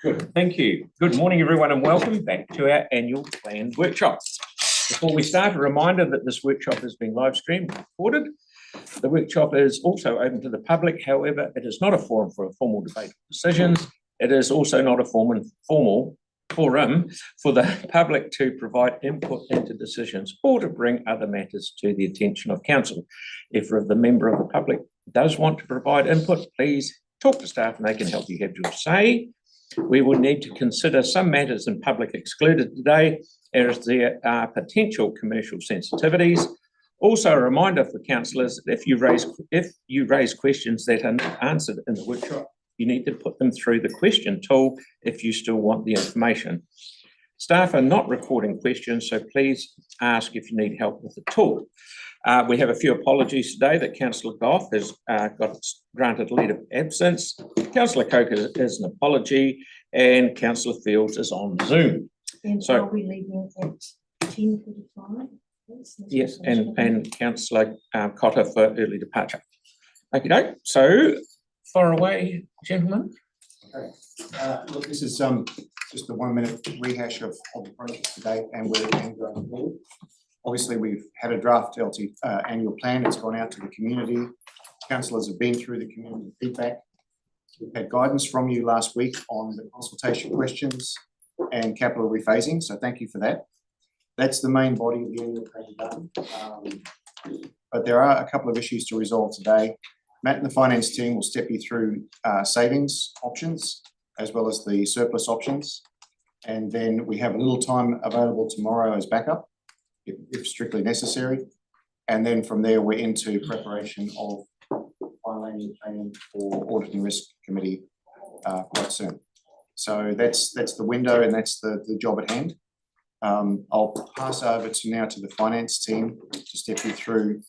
Good, thank you. Good morning, everyone, and welcome back to our annual plan workshop. Before we start, a reminder that this workshop is being live streamed and recorded. The workshop is also open to the public. However, it is not a forum for a formal debate or decisions. It is also not a formal forum for the public to provide input into decisions or to bring other matters to the attention of council. If the member of the public does want to provide input, please talk to staff and they can help you have your say. We will need to consider some matters in public excluded today, as there are potential commercial sensitivities. Also, a reminder for councillors, if you raise questions that are not answered in the workshop, you need to put them through the question tool if you still want the information. Staff are not recording questions, so please ask if you need help with the tool. We have a few apologies today that Councillor Goff has got granted leave of absence. Councillor Coker is an apology, and Councillor Fields is on Zoom. And so are we leaving at 10:45? Yes, and Councillor Cotter for early departure. Okay, so far away, gentlemen. Okay. Look, this is just a 1 minute rehash of the process today, and we're going forward. Obviously, we've had a draft annual plan. It's gone out to the community. Councillors have been through the community feedback. We've had guidance from you last week on the consultation questions and capital rephasing, so thank you for that. That's the main body of the annual plan done. But there are a couple of issues to resolve today. Matt and the finance team will step you through savings options as well as the surplus options. And then we have a little time available tomorrow as backup, if strictly necessary. And then from there, we're into preparation of final annual plan for Audit and Risk Committee quite soon. So that's the window and that's the job at hand. I'll pass over to the finance team to step you through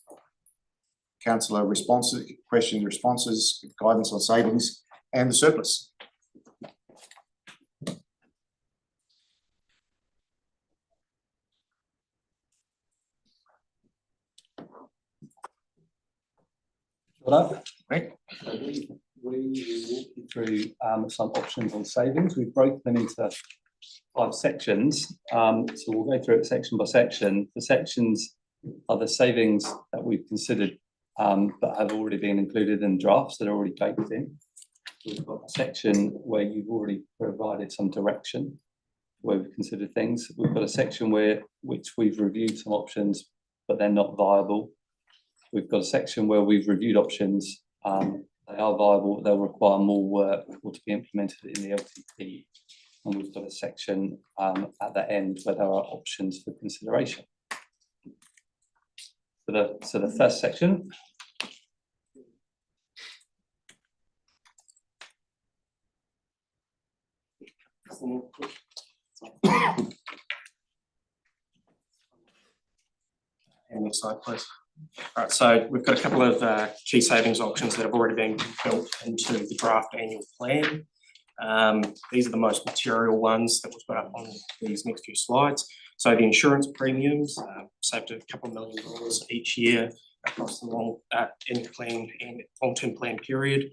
councillor responses, questions, responses, guidance on savings and the surplus. Right. We will walk you through some options on savings. We've broken them into 5 sections, so we'll go through it section by section. The sections are the savings that we've considered that have already been included in drafts that are already baked in. We've got a section where you've already provided some direction where we've considered things. We've got a section which we've reviewed some options, but they're not viable. We've got a section where we've reviewed options, they are viable, they'll require more work or to be implemented in the LTP. And we've got a section at the end where there are options for consideration. So the first section. And next slide, please. All right, so we've got a couple of key savings options that have already been built into the draft annual plan. These are the most material ones that we've got up on these next few slides. So the insurance premiums saved a couple of $1 million each year across the long-term plan period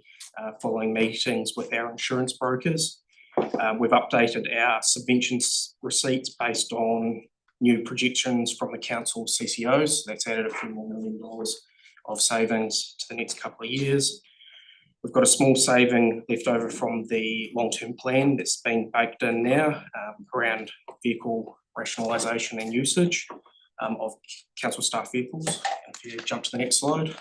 following meetings with our insurance brokers. We've updated our subventions receipts based on new projections from the council CCOs. That's added a few more $1 million of savings to the next couple of years. We've got a small saving left over from the long-term plan that's been baked in now around vehicle rationalisation and usage of council staff vehicles. If you jump to the next slide.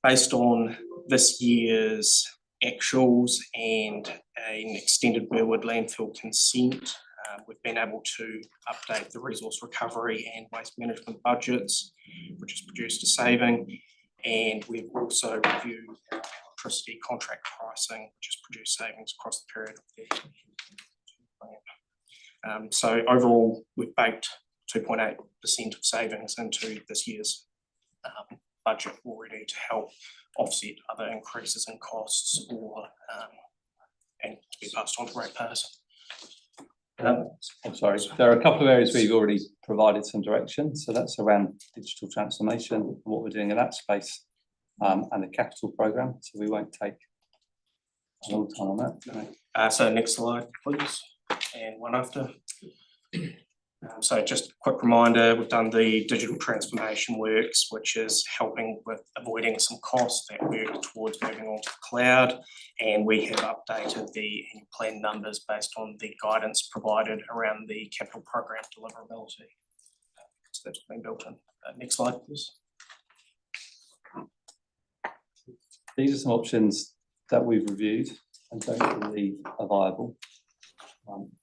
Based on this year's actuals and an extended Burwood landfill consent, we've been able to update the resource recovery and waste management budgets, which has produced a saving. And we've also reviewed our electricity contract pricing, which has produced savings across the period of the plan. So overall, we've baked 2.8% of savings into this year's budget already to help offset other increases in costs or and to be passed on to ratepayers. I'm sorry, there are a couple of areas where you've already provided some direction. So that's around digital transformation, what we're doing in that space. and the capital programme, so we won't take a long time on that. So next slide, please, and one after. So just a quick reminder, we've done the digital transformation works, which is helping with avoiding some costs that work towards moving on to the cloud. And we have updated the annual plan numbers based on the guidance provided around the capital program deliverability. So that's been built in. Next slide, please. These are some options that we've reviewed and don't believe are viable.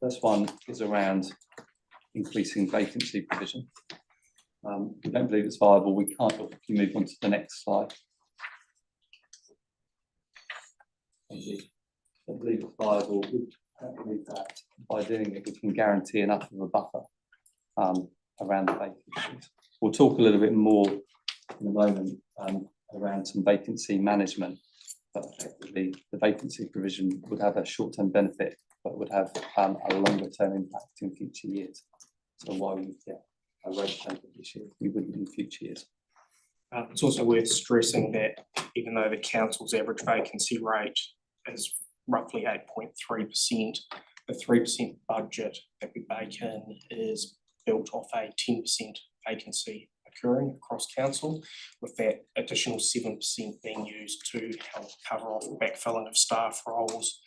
First one is around increasing vacancy provision. We don't believe it's viable. We can't. If you move on to the next slide. I don't believe it's viable. We don't believe that by doing it, we can guarantee enough of a buffer around the vacancies. We'll talk a little bit more in a moment around some vacancy management, but effectively the vacancy provision would have a short-term benefit, but would have a longer-term impact in future years. So why we get a rate benefit this year, we wouldn't in future years. It's also worth stressing that even though the council's average vacancy rate is roughly 8.3%, the 3% budget that we bake in is built off a 10% vacancy occurring across council, with that additional 7% being used to help cover off backfilling of staff roles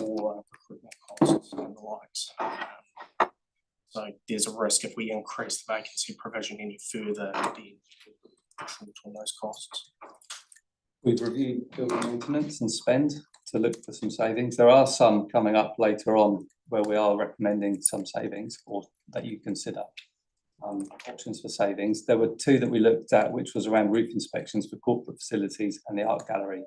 or recruitment costs and the likes. So there's a risk if we increase the vacancy provision any further, the on those costs. We've reviewed building maintenance and spend to look for some savings. There are some coming up later on where we are recommending some savings or that you consider options for savings. There were two that we looked at, which was around roof inspections for corporate facilities and the art gallery.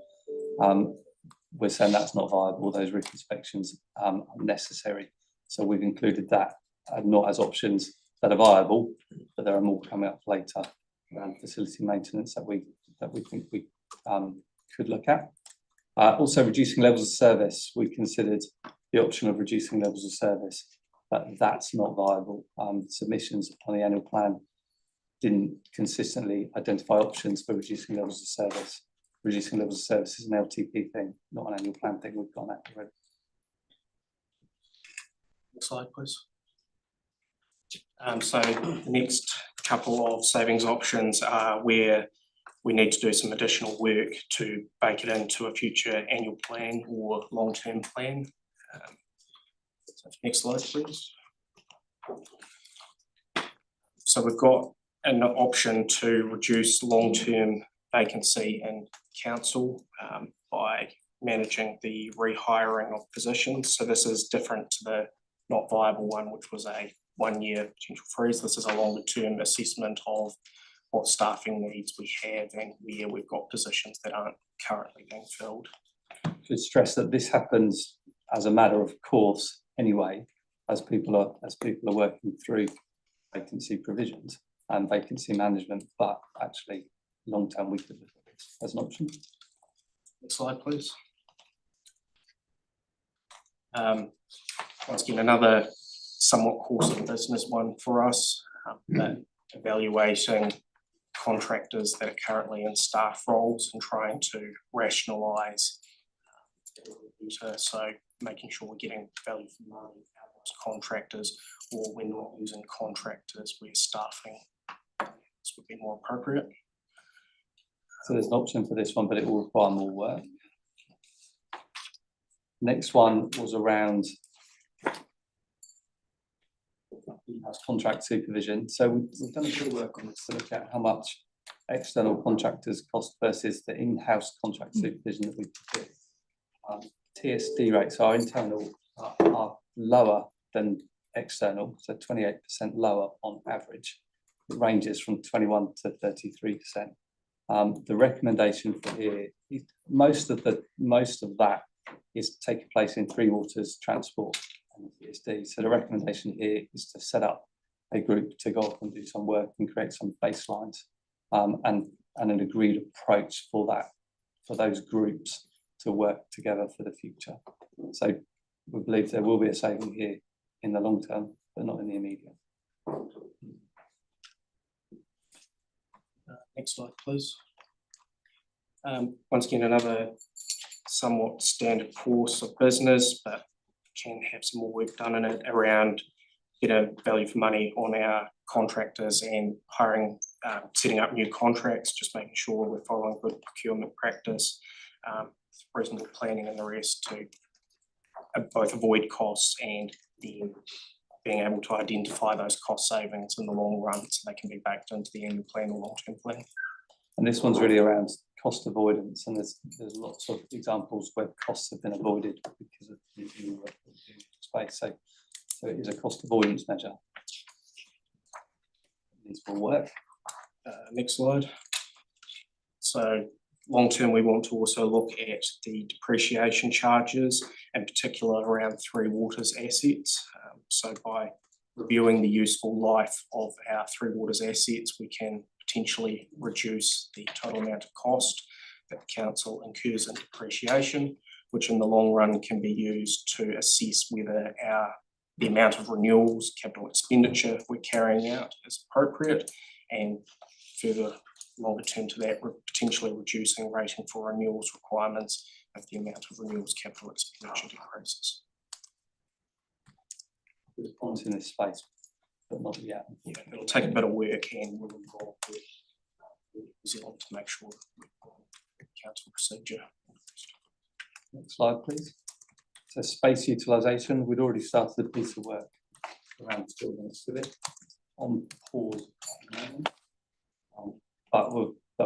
We're saying that's not viable. Those roof inspections are necessary. So we've included that, not as options that are viable, but there are more coming up later around facility maintenance that we think we could look at. Also reducing levels of service. We considered the option of reducing levels of service, but that's not viable. Submissions on the annual plan didn't consistently identify options for reducing levels of service. Reducing levels of service is an LTP thing, not an annual plan thing. We've got that already. Next slide, please. So the next couple of savings options are where we need to do some additional work to bake it into a future annual plan or long-term plan. Next slide, please. So we've got an option to reduce long-term vacancy in council by managing the rehiring of positions. So this is different to the not viable one, which was a 1-year potential freeze. This is a longer-term assessment of what staffing needs we have and where we've got positions that aren't currently being filled. Should stress that this happens as a matter of course anyway, as people are working through vacancy provisions and vacancy management, but actually long term we could look at this as an option. Next slide, please. Once again, another somewhat course of business one for us, evaluating contractors that are currently in staff roles and trying to rationalise so making sure we're getting value for money out of those contractors, or we're not using contractors where staffing this would be more appropriate. So there's an option for this one, but it will require more work. Next one was around contract supervision. So we've done a bit of work on this to look at how much external contractors cost versus the in-house contract supervision that we do. TSD rates, our internal, are lower than external, so 28% lower on average. It ranges from 21 to 33%. The recommendation for here, most of that is taking place in Three Waters Transport and TSD. So the recommendation here is to set up a group to go off and do some work and create some baselines and an agreed approach for that, for those groups to work together for the future. So we believe there will be a saving here in the long term, but not in the immediate. Next slide, please. Once again, another somewhat standard course of business, but can have some more work done in it around better value for money on our contractors and hiring, setting up new contracts, just making sure we're following good procurement practice, reasonable planning and the rest to both avoid costs and then being able to identify those cost savings in the long run so they can be baked into the annual plan or long-term plan. And this one's really around cost avoidance, and there's lots of examples where costs have been avoided because of the new space. So it is a cost avoidance measure. These will work. Next slide. So long term, we want to also look at the depreciation charges, in particular around Three Waters assets. So by reviewing the useful life of our Three Waters assets, we can potentially reduce the total amount of cost that the council incurs in depreciation, which in the long run can be used to assess whether the amount of renewals, capital expenditure we're carrying out is appropriate, and further longer term to that, we're potentially reducing rating for renewals requirements if the amount of renewals capital expenditure decreases. Response in this space, but not yet. Yeah, it'll take a bit of work and we'll involve with New Zealand to make sure we've got council procedure. Next slide, please. So space utilisation, we'd already started a piece of work around building civic on pause at the moment, but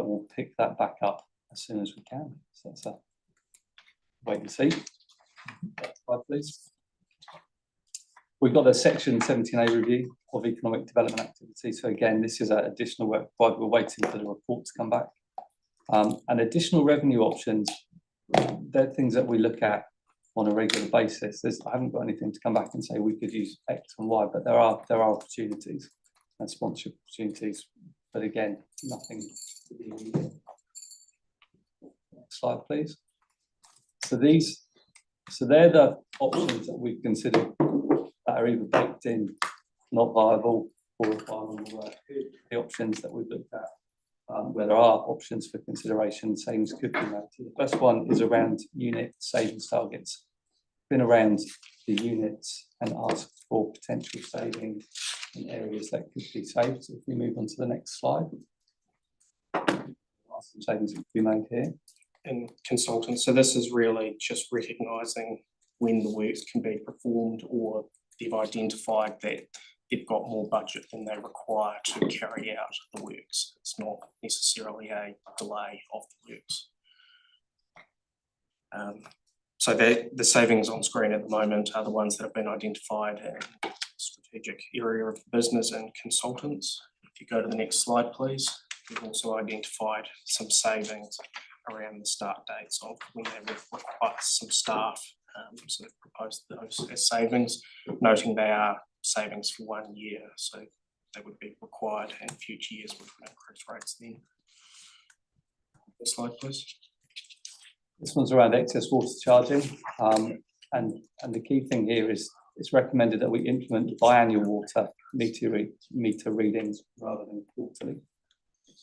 we'll pick that back up as soon as we can. So that's a wait and see. Next slide, please. We've got a section 17A review of economic development activity. So again, this is an additional work, but we're waiting for the report to come back. And additional revenue options, they're things that we look at on a regular basis. I haven't got anything to come back and say we could use X and Y, but there are opportunities and sponsorship opportunities. But again, nothing to be immediate. Next slide, please. So they're the options that we've considered that are either baked in, not viable, or requiring work. The options that we've looked at, where there are options for consideration, savings could be made. The first one is around unit savings targets. Been around the units and asked for potential savings in areas that could be saved. So if we move on to the next slide, some savings could be made here. And consultants, so this is really just recognising when the works can be performed, or they've identified that they've got more budget than they require to carry out the works. It's not necessarily a delay of the works. So the savings on screen at the moment are the ones that have been identified in strategic area of business and consultants. If you go to the next slide, please, we've also identified some savings around the start dates of when they require some staff. So they've proposed those as savings, noting they are savings for 1 year, so they would be required in future years, which would increase rates then. Next slide, please. This one's around excess water charging, and the key thing here is it's recommended that we implement biannual water meter readings rather than quarterly,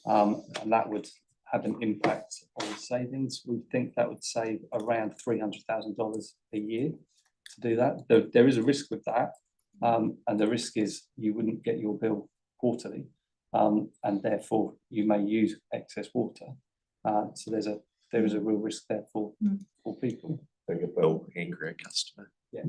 and that would have an impact on savings. We think that would save around $300,000 a year to do that. There is a risk with that, and the risk is you wouldn't get your bill quarterly, and therefore you may use excess water. So there is a real risk there for people. Bigger bill, angry customer. Yeah.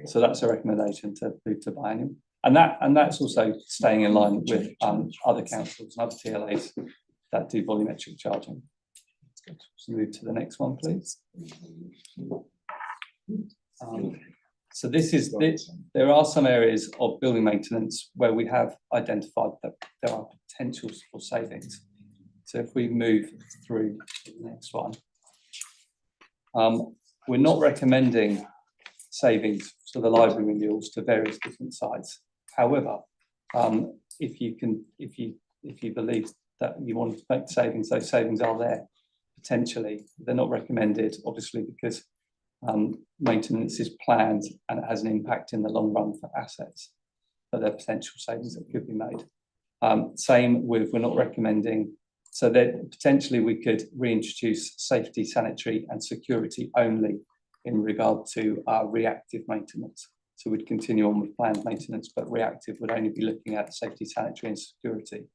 So that's a recommendation to move to biannual. And that's also staying in line with other councils and other TLAs that do volumetric charging. So move to the next one, please. So there are some areas of building maintenance where we have identified that there are potentials for savings. So if we move through to the next one, we're not recommending savings for the library renewals to various different sites. However, if you believe that you want to make savings, those savings are there potentially. They're not recommended, obviously, because maintenance is planned and it has an impact in the long run for assets. but there are potential savings that could be made. Same with, we're not recommending, so that potentially we could reintroduce safety, sanitary and security only in regard to our reactive maintenance. So we'd continue on with planned maintenance, but reactive would only be looking at safety, sanitary and security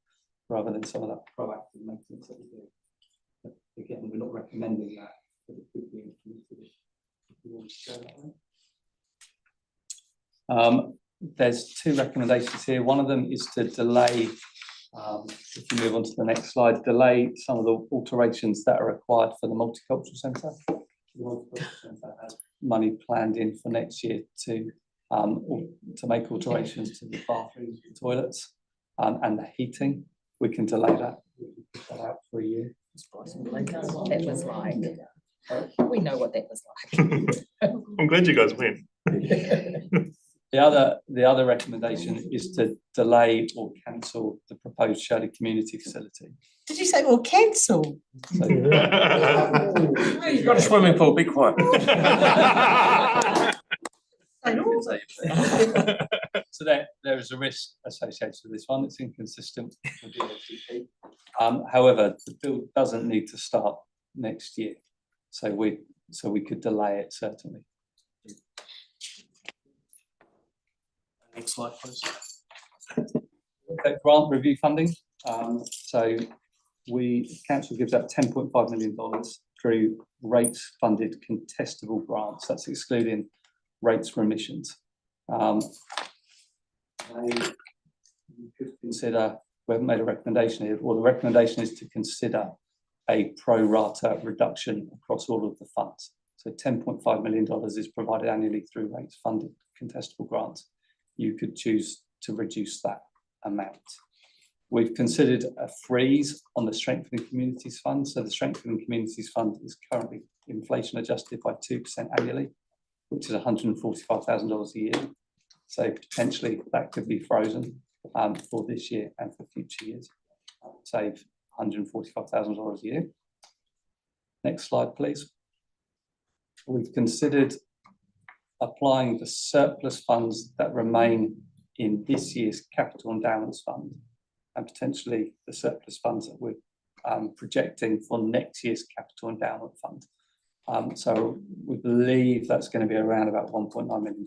rather than some of that proactive maintenance that we do. But again, we're not recommending that, but it could be implemented if you want to go that way. There's two recommendations here. One of them is to delay, if you move on to the next slide, delay some of the alterations that are required for the multicultural centre. The multicultural centre has money planned in for next year to make alterations to the bathrooms, the toilets, and the heating. We can delay that. We can put that out for a year. We know what that was like. We know what that was like. I'm glad you guys went. The other recommendation is to delay or cancel the proposed Shirley Community Facility. Did you say, well, cancel? So, You've got a swimming pool, be quiet. so there is a risk associated with this one. It's inconsistent with the LTP. However, the build doesn't need to start next year, so we could delay it certainly. Next slide, please. Okay, grant review funding. So council gives out $10.5 million through rates funded contestable grants. That's excluding rates remissions. You could consider, we haven't made a recommendation here, or the recommendation is to consider a pro rata reduction across all of the funds. So $10.5 million is provided annually through rates funded contestable grants. You could choose to reduce that amount. We've considered a freeze on the Strengthening Communities Fund. So the Strengthening Communities Fund is currently inflation adjusted by 2% annually, which is $145,000 a year. So potentially that could be frozen for this year and for future years. Save $145,000 a year. Next slide, please. We've considered applying the surplus funds that remain in this year's capital endowments fund and potentially the surplus funds that we're projecting for next year's capital endowment fund. So we believe that's going to be around about $1.9 million.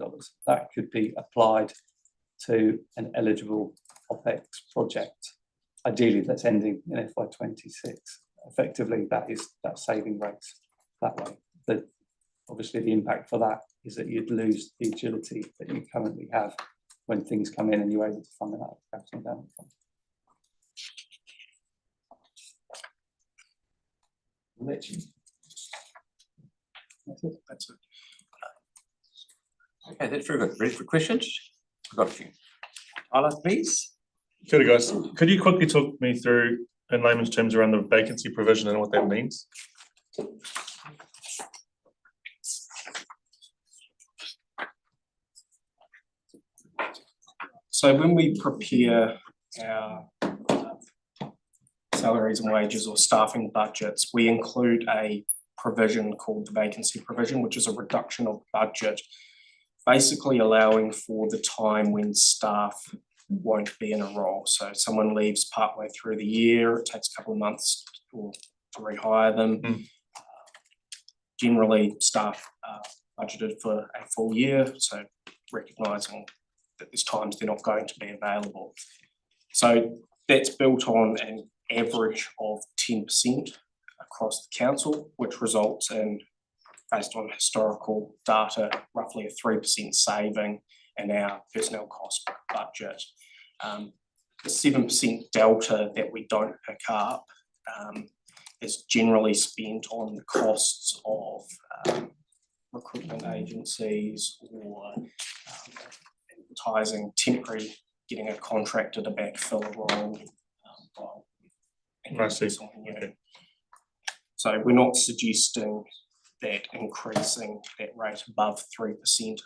That could be applied to an eligible OPEX project. Ideally, that's ending in FY26. Effectively, that saving rates that way. Obviously, the impact for that is that you'd lose the agility that you currently have when things come in and you're able to fund them out of the capital endowment fund. That's it. Okay, that's very good. Ready for questions? We've got a few. Tyler, please. Kia ora, guys. Could you quickly talk me through in layman's terms around the vacancy provision and what that means? So when we prepare our salaries and wages or staffing budgets, we include a provision called the vacancy provision, which is a reduction of budget, basically allowing for the time when staff won't be in a role. So if someone leaves partway through the year, it takes a couple of months to rehire them. Generally, staff are budgeted for a full year, so recognising that there's times they're not going to be available. So that's built on an average of 10% across the council, which results in, based on historical data, roughly a 3% saving in our personnel cost budget. The 7% delta that we don't pick up is generally spent on the costs of recruitment agencies or advertising, temporary, getting a contractor to backfill a role. I see. Okay. So we're not suggesting that increasing that rate above 3%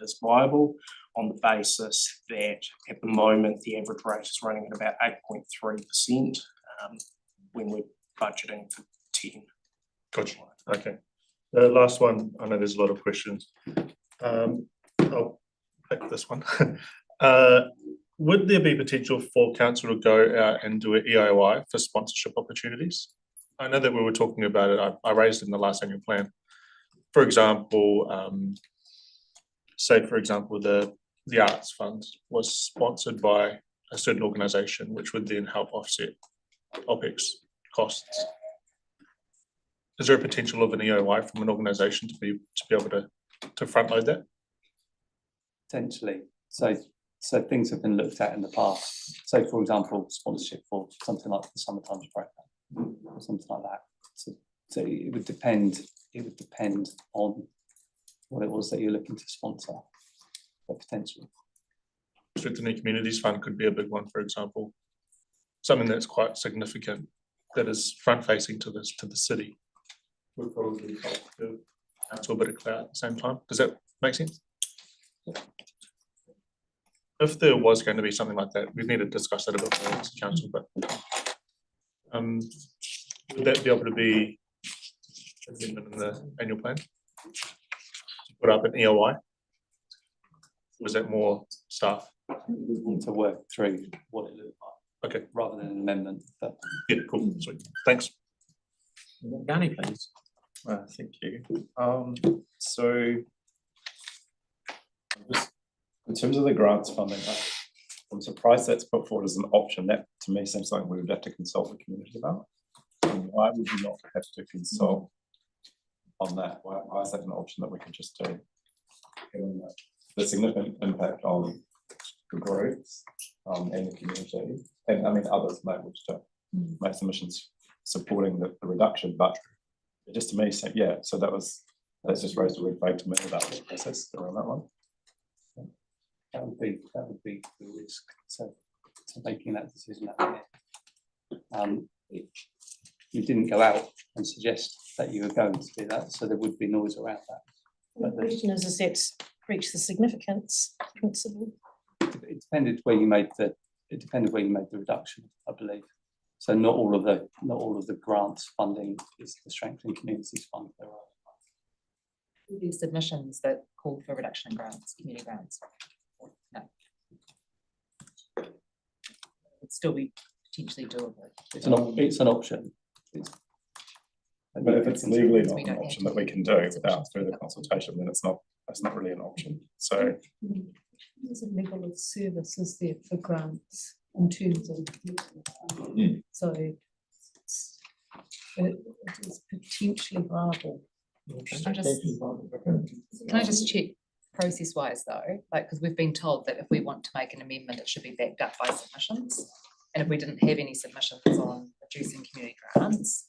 is viable on the basis that at the moment the average rate is running at about 8.3% when we're budgeting for 10. Gotcha. Okay. The last one, I know there's a lot of questions. I'll pick this one. would there be potential for council to go out and do an EIOI for sponsorship opportunities? I know that we were talking about it, I raised it in the last annual plan. For example, say for example, the Arts Fund was sponsored by a certain organisation, which would then help offset OPEX costs. Is there a potential of an EOI from an organisation to be able to front load that? Potentially. So things have been looked at in the past. So for example, sponsorship for something like the Summertime Program or something like that. So it would depend on what it was that you're looking to sponsor, but potentially. Strengthening Communities Fund could be a big one, for example. Something that's quite significant that is front facing to the city. Would probably help the council a bit of clout at the same time. Does that make sense? If there was going to be something like that, we need to discuss that a bit more as a council, but would that be able to be in the annual plan? Put up an EOI? Was that more staff? We need to work through what it looks like. Okay. Rather than an amendment. But yeah, cool. Sweet. Thanks. Danny, please. Thank you. So just in terms of the grants funding, I'm surprised that's put forward as an option. That to me seems like we would have to consult the community about. And why would we not have to consult on that? Why is that an option that we could just do? Given the significant impact on the groups and the community, and I mean others may wish to make submissions supporting the reduction, but it just to me said, yeah, so that's just raised a red flag to me about the process around that one. that would be the risk. So making that decision you didn't go out and suggest that you were going to do that, so there would be noise around that. The question is that reach the significance principle? It depended where you made the reduction, I believe. So not all of the grants funding is the Strengthening Communities Fund. There are these submissions that called for reduction in grants, community grants. No. It'd still be potentially doable. It's an option. But if it's legally not We an don't option have that we can do without further consultation, then that's not really an option. So There's a level of services there for grants in terms of so it is potentially viable. Can I just check process wise though, like, because we've been told that if we want to make an amendment, it should be backed up by submissions. And if we didn't have any submissions on reducing community grants,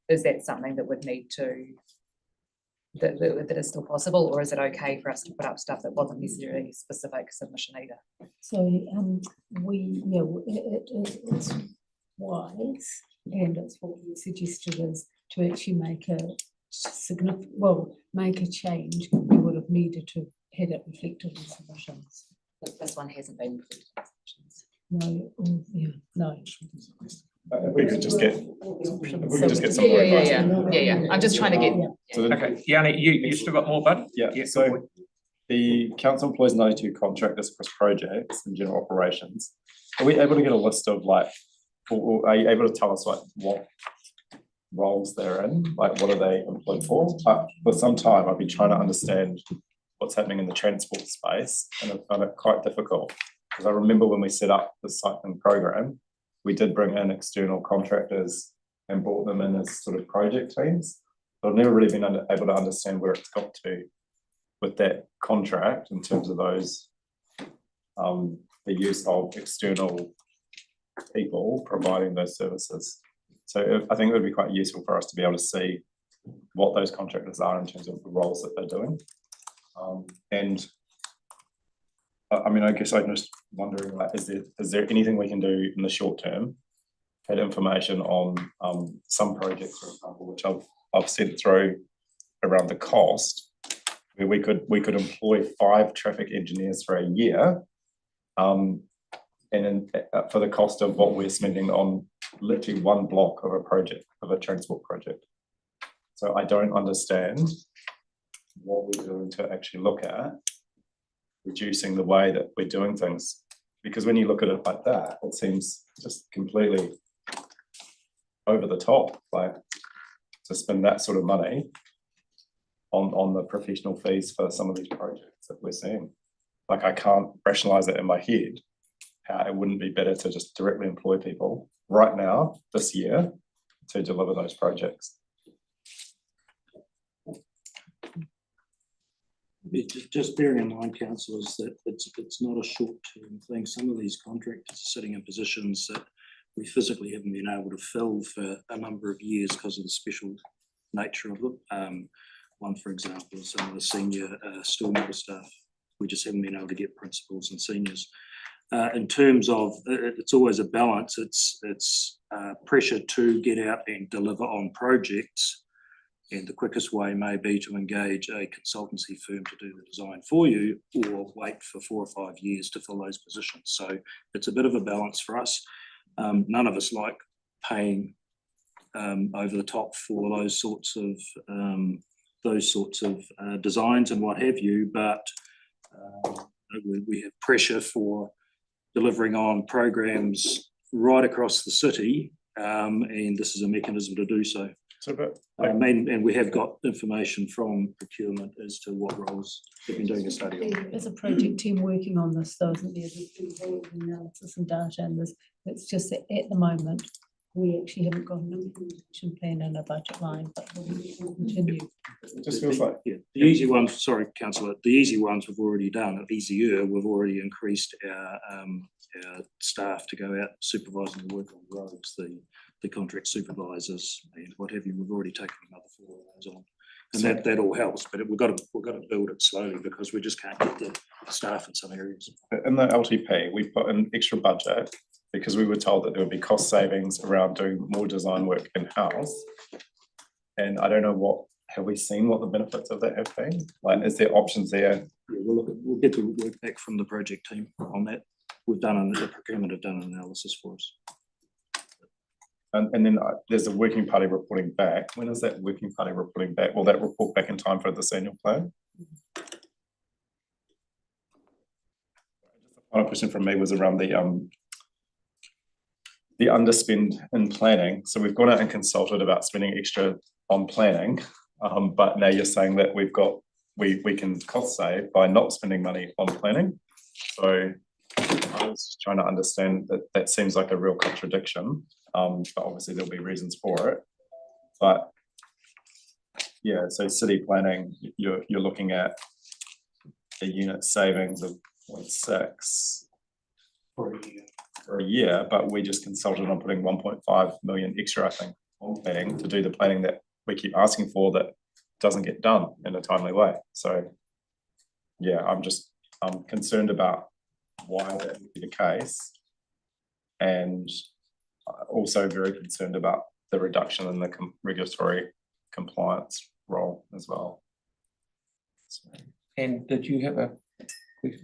is that something that would need to, that is still possible, or is it okay for us to put up stuff that wasn't necessarily specific submission either? So it's wise, and it's what we suggested is to actually make a significant, make a change. We would have needed to have it reflected in submissions. But this one hasn't been reflected in submissions. No. if we could just get some more. Yeah. I'm just trying to get. So Okay, Yanni, you still got more, bud? yeah, so the council employs 92 contractors across projects and general operations. Are we able to get a list of or are you able to tell us what roles they're in? Like what are they employed for? For some time I've been trying to understand what's happening in the transport space, and I found it quite difficult. Because I remember when we set up the cycling program, we did bring in external contractors and brought them in as sort of project teams. But I've never really been able to understand where it's got to with that contract in terms of those, the use of external people providing those services. So I think it would be quite useful for us to be able to see what those contractors are in terms of the roles that they're doing. And I mean, I guess I'm just wondering, is there anything we can do in the short term? Had information on some projects, for example, which I've sent through around the cost, where we could employ 5 traffic engineers for a year, and then for the cost of what we're spending on literally one block of a project, of a transport project. So I don't understand what we're doing to actually look at reducing the way that we're doing things Because when you look at it like that, it seems just completely over the top, like to spend that sort of money on the professional fees for some of these projects that we're seeing. Like, I can't rationalize it in my head, how it wouldn't be better to just directly employ people right now, this year, to deliver those projects. Just bearing in mind, councillors, that it's not a short-term thing. Some of these contractors are sitting in positions that we physically haven't been able to fill for a number of years because of the special nature of them. One, for example, is some of the senior stormwater staff. We just haven't been able to get principals and seniors. In terms of, it's always a balance. It's pressure to get out and deliver on projects. And the quickest way may be to engage a consultancy firm to do the design for you, or wait for 4 or 5 years to fill those positions. So it's a bit of a balance for us. None of us like paying over the top for those sorts of designs and what have you, but we have pressure for delivering on programs right across the city, and this is a mechanism to do so. And we have got information from procurement as to what roles they've been doing a study on. There's a project team working on this, though, isn't there? There's analysis and data, and it's just that at the moment we actually haven't got an implementation plan and a budget line, but we'll continue. It just feels like the easy ones. Sorry, councillor. The easy ones we've already done. Easier, we've already increased our staff to go out supervising the work on the roads. The contract supervisors and what have you, we've already taken another 4 of those on, and that all helps. But we've got to build it slowly because we just can't get the staff in some areas. in the LTP, we put an extra budget because we were told that there would be cost savings around doing more design work in-house. And I don't know have we seen what the benefits of that have been? Like, is there options there? Yeah, we'll get the work back from the project team on that. The procurement have done an analysis for us. And then there's a working party reporting back. When is that working party reporting back? Will that report back in time for this annual plan? Just a final question from me was around the underspend in planning. So we've gone out and consulted about spending extra on planning, but now you're saying that we can cost save by not spending money on planning. So I was just trying to understand that seems like a real contradiction. But obviously there'll be reasons for it. But yeah, so city planning, you're looking at a unit savings of 0.6 for a year, but we just consulted on putting 1.5 million extra, I think, on planning to do the planning that we keep asking for that doesn't get done in a timely way. So yeah, I'm concerned about why that would be the case, and also very concerned about the reduction in the regulatory compliance role as well. So. And did you have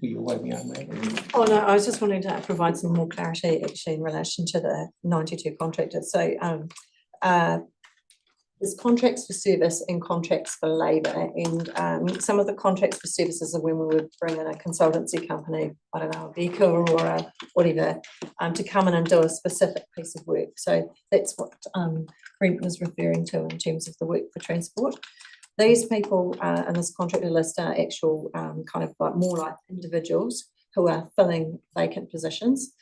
you're waving on, mate? Oh no, I was just wanting to provide some more clarity actually in relation to the 92 contractors. So there's contracts for service and contracts for labour, and some of the contracts for services are when we would bring in a consultancy company, I don't know, a Beaker or a whatever, to come in and do a specific piece of work. So that's what Brent was referring to in terms of the work for transport. These people in this contractor list are actual kind of like more like individuals who are filling vacant positions,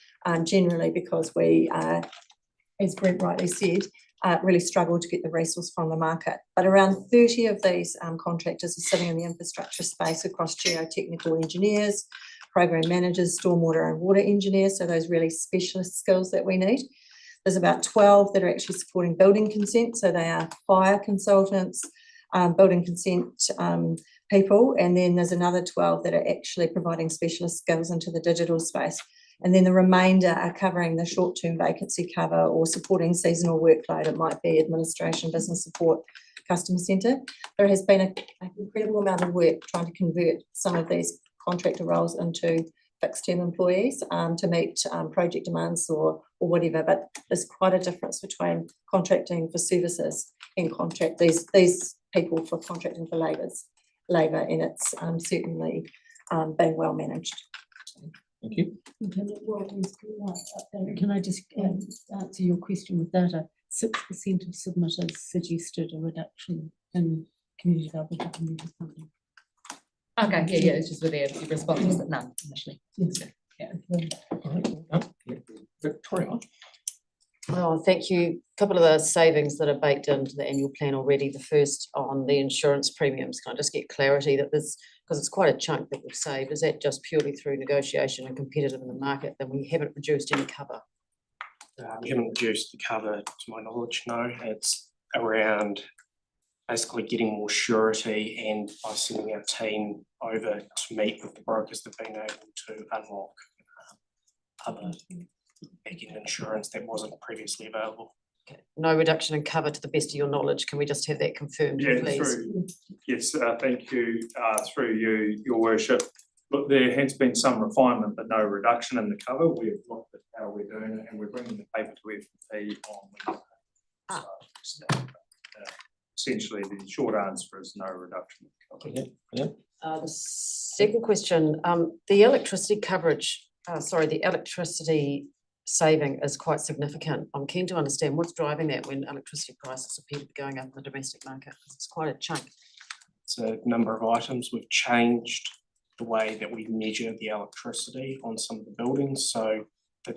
generally because we, as Brent rightly said, really struggle to get the resource from the market. But around 30 of these contractors are sitting in the infrastructure space across geotechnical engineers, program managers, stormwater and water engineers, so those really specialist skills that we need. There's about 12 that are actually supporting building consent, so they are fire consultants, building consent people, and then there's another 12 that are actually providing specialist skills into the digital space. And then the remainder are covering the short-term vacancy cover or supporting seasonal workload. It might be administration, business support, customer centre. There has been an incredible amount of work trying to convert some of these contractor roles into fixed-term employees to meet project demands or whatever. But there's quite a difference between contracting for services and these people for contracting for labour, and it's certainly being well managed. Thank you. Can I just answer your question with that? 6% of submitters suggested a reduction in community government funding. Okay, yeah, it's just with their responses that none initially. Yes. Victoria. Oh, thank you. A couple of the savings that are baked into the annual plan already. The first on the insurance premiums. Can I just get clarity that this, because it's quite a chunk that we've saved, is that just purely through negotiation and competitive in the market, that we haven't reduced any cover? We haven't reduced the cover to my knowledge, no. It's around basically getting more surety and by sending our team over to meet with the brokers that have been able to unlock other back-end insurance that wasn't previously available. Okay. No reduction in cover to the best of your knowledge. Can we just have that confirmed, Yeah, please? yes, thank you, through you, your worship. Look, there has been some refinement, but no reduction in the cover. We've looked at how we're doing it and we're bringing the paper to FP on Wednesday. So, essentially, the short answer is no reduction in cover. The second question, the electricity coverage, the electricity saving is quite significant. I'm keen to understand what's driving that when electricity prices appear to be going up in the domestic market. It's quite a chunk. It's a number of items. We've changed the way that we measure the electricity on some of the buildings. So the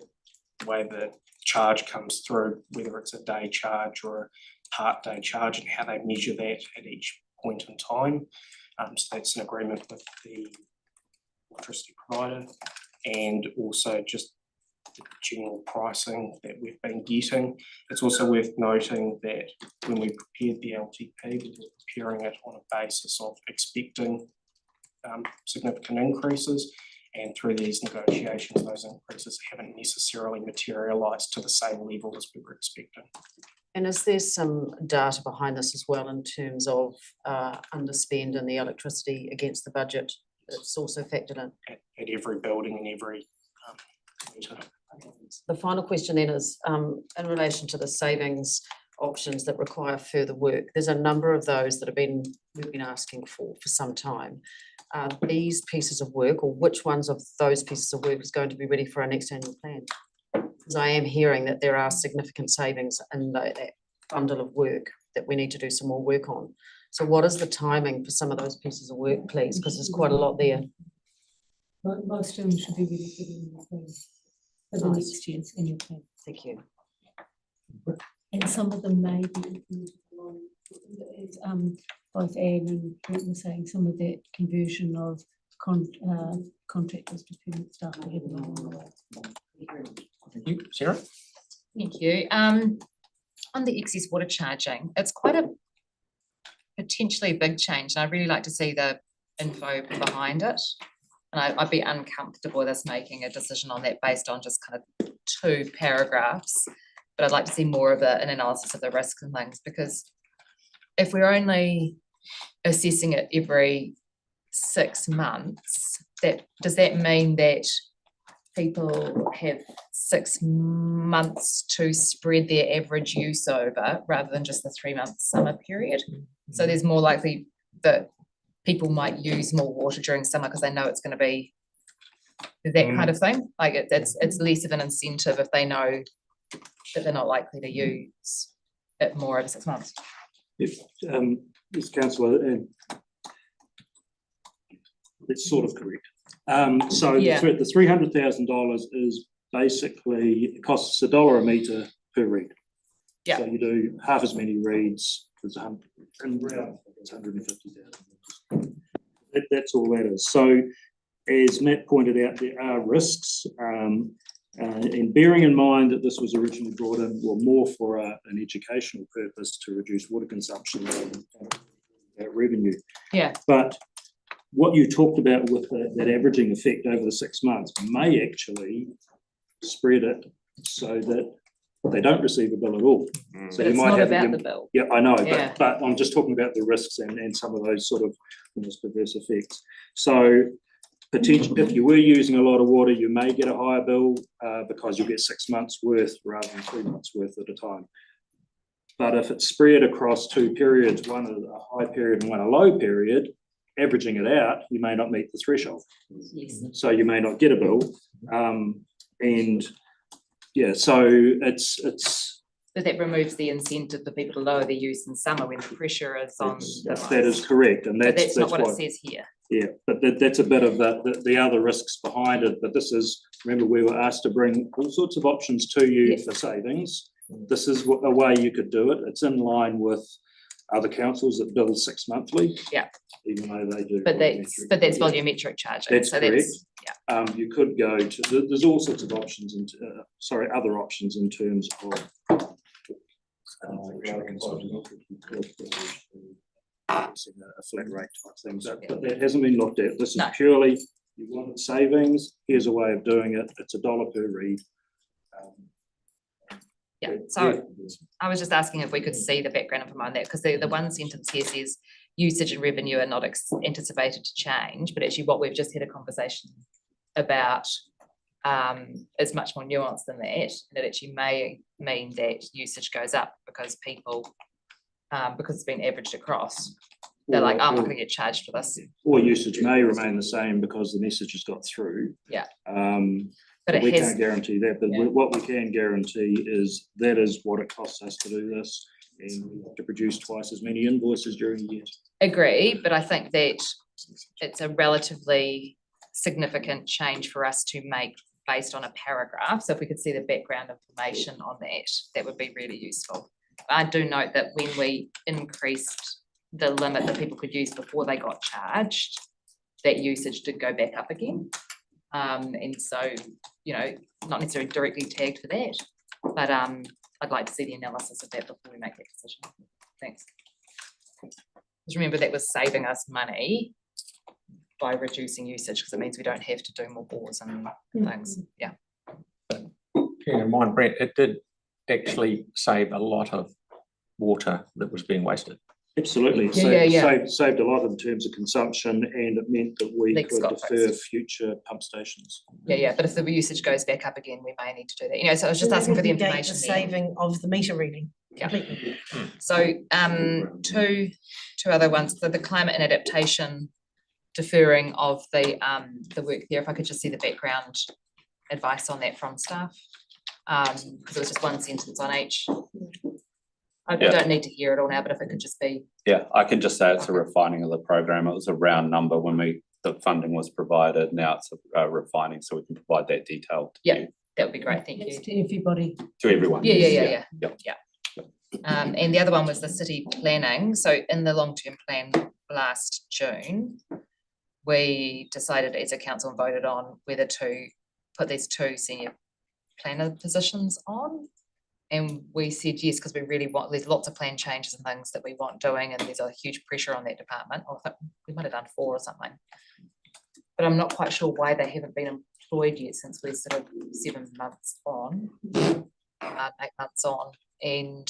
way the charge comes through, whether it's a day charge or a part day charge, and how they measure that at each point in time. So that's an agreement with the electricity provider, and also just the general pricing that we've been getting. It's also worth noting that when we prepared the LTP, we were preparing it on a basis of expecting significant increases, and through these negotiations, those increases haven't necessarily materialised to the same level as we were expecting. And is there some data behind this as well in terms of underspend in the electricity against the budget that's also factored in? At every building and every meter. The final question then is in relation to the savings options that require further work. There's a number of those that we've been asking for some time. These pieces of work, or which ones of those pieces of work is going to be ready for our next annual plan? Because I am hearing that there are significant savings in that bundle of work that we need to do some more work on. So what is the timing for some of those pieces of work, please? Because there's quite a lot there. Most of them should be ready for the annual plan, for the next year's annual plan. Thank you. And some of them may be implemented along, as both Anne and Brent were saying, some of that conversion of contractors to permanent staff we have along the way. Thank you. Sarah? Thank you. On the excess water charging, it's quite a potentially big change, and I'd really like to see the info behind it. And I'd be uncomfortable with us making a decision on that based on just kind of 2 paragraphs. But I'd like to see more of an analysis of the risks and things, because if we're only assessing it every 6 months, does that mean that people have 6 months to spread their average use over rather than just the 3-month summer period? So there's more likely that people might use more water during summer because they know it's going to be that kind of thing. Like it's less of an incentive if they know that they're not likely to use it more over 6 months. Yes, councillor, and it's sort of correct. So Yeah. the $300,000 is basically, it costs $1 a metre per read. Yeah. So you do half as many reads, there's 150,000. That's all that is. So as Matt pointed out, there are risks. And bearing in mind that this was originally brought in, well, more for an educational purpose to reduce water consumption rather than revenue. Yeah. But what you talked about with that averaging effect over the 6 months may actually spread it so that they don't receive a bill at all. So But it's not about the bill. Yeah, I know, Yeah. but I'm just talking about the risks and some of those sort of perverse effects. So potentially, if you were using a lot of water, you may get a higher bill because you'll get 6 months worth rather than 3 months worth at a time. But if it's spread across 2 periods, one a high period and one a low period, averaging it out, you may not meet the threshold. Yes. So you may not get a bill. And yeah, so it's, But that removes the incentive for people to lower their use in summer when the pressure is on. that is correct. And But that's that's not what it why, says here. yeah, but that's a bit of the other risks behind it. But this is, remember, we were asked to bring all sorts of options to you Yes. for savings. This is a way you could do it. It's in line with other councils that bill 6 monthly. Yeah. Even though they do. But that's volumetric charging. That's so correct. Yeah. You could go to, there's all sorts of options and, other options in terms of. A flat rate type thing, but that hasn't been looked at. This is No. purely, you wanted savings, here's a way of doing it. It's $1 per read. Yeah, so I was just asking if we could see the background information on that, because the one sentence here says usage and revenue are not anticipated to change, but actually what we've just had a conversation about is much more nuanced than that, and it actually may mean that usage goes up because people, because it's been averaged across, they're like, I'm not going to get charged for this. Or usage may remain the same because the message has got through. Yeah. But it we has- can't guarantee that, but Yeah. what we can guarantee is that is what it costs us to do this, and we have to produce twice as many invoices during the year. Agree, but I think that it's a relatively significant change for us to make based on a paragraph. So if we could see the background information on that, that would be really useful. I do note that when we increased the limit that people could use before they got charged, that usage did go back up again. And so, you know, not necessarily directly tagged for that, but I'd like to see the analysis of that before we make that decision. Thanks. Just remember that was saving us money by reducing usage, because it means we don't have to do more bores and things. Yeah. Bear in mind, Brent, it did actually save a lot of water that was being wasted. Absolutely. Saved a lot in terms of consumption, and it meant that we Leaks could got defer fixed. future pump stations. Yeah, but if the usage goes back up again, we may need to do that. You know, so I was just asking for the information. The there. saving of the meter reading. Yeah. Completely. So two other ones, the climate and adaptation deferring of the work there, if I could just see the background advice on that from staff. Because it was just one sentence on each. I don't need to hear it all now, but if it could just be. Yeah, I can just say it's a refining of the program. It was a round number when the funding was provided. Now it's a refining, so we can provide that detail to you. That would be great, thank It's you. to everybody. To everyone. Yeah. Yeah. And the other one was the city planning. So in the long-term plan last June, we decided as a council and voted on whether to put these 2 senior planner positions on. And we said yes, because we really want, there's lots of plan changes and things that we want doing, and there's a huge pressure on that department. Or we might have done 4 or something. But I'm not quite sure why they haven't been employed yet, since we're sort of 7 months on, 8 months on. And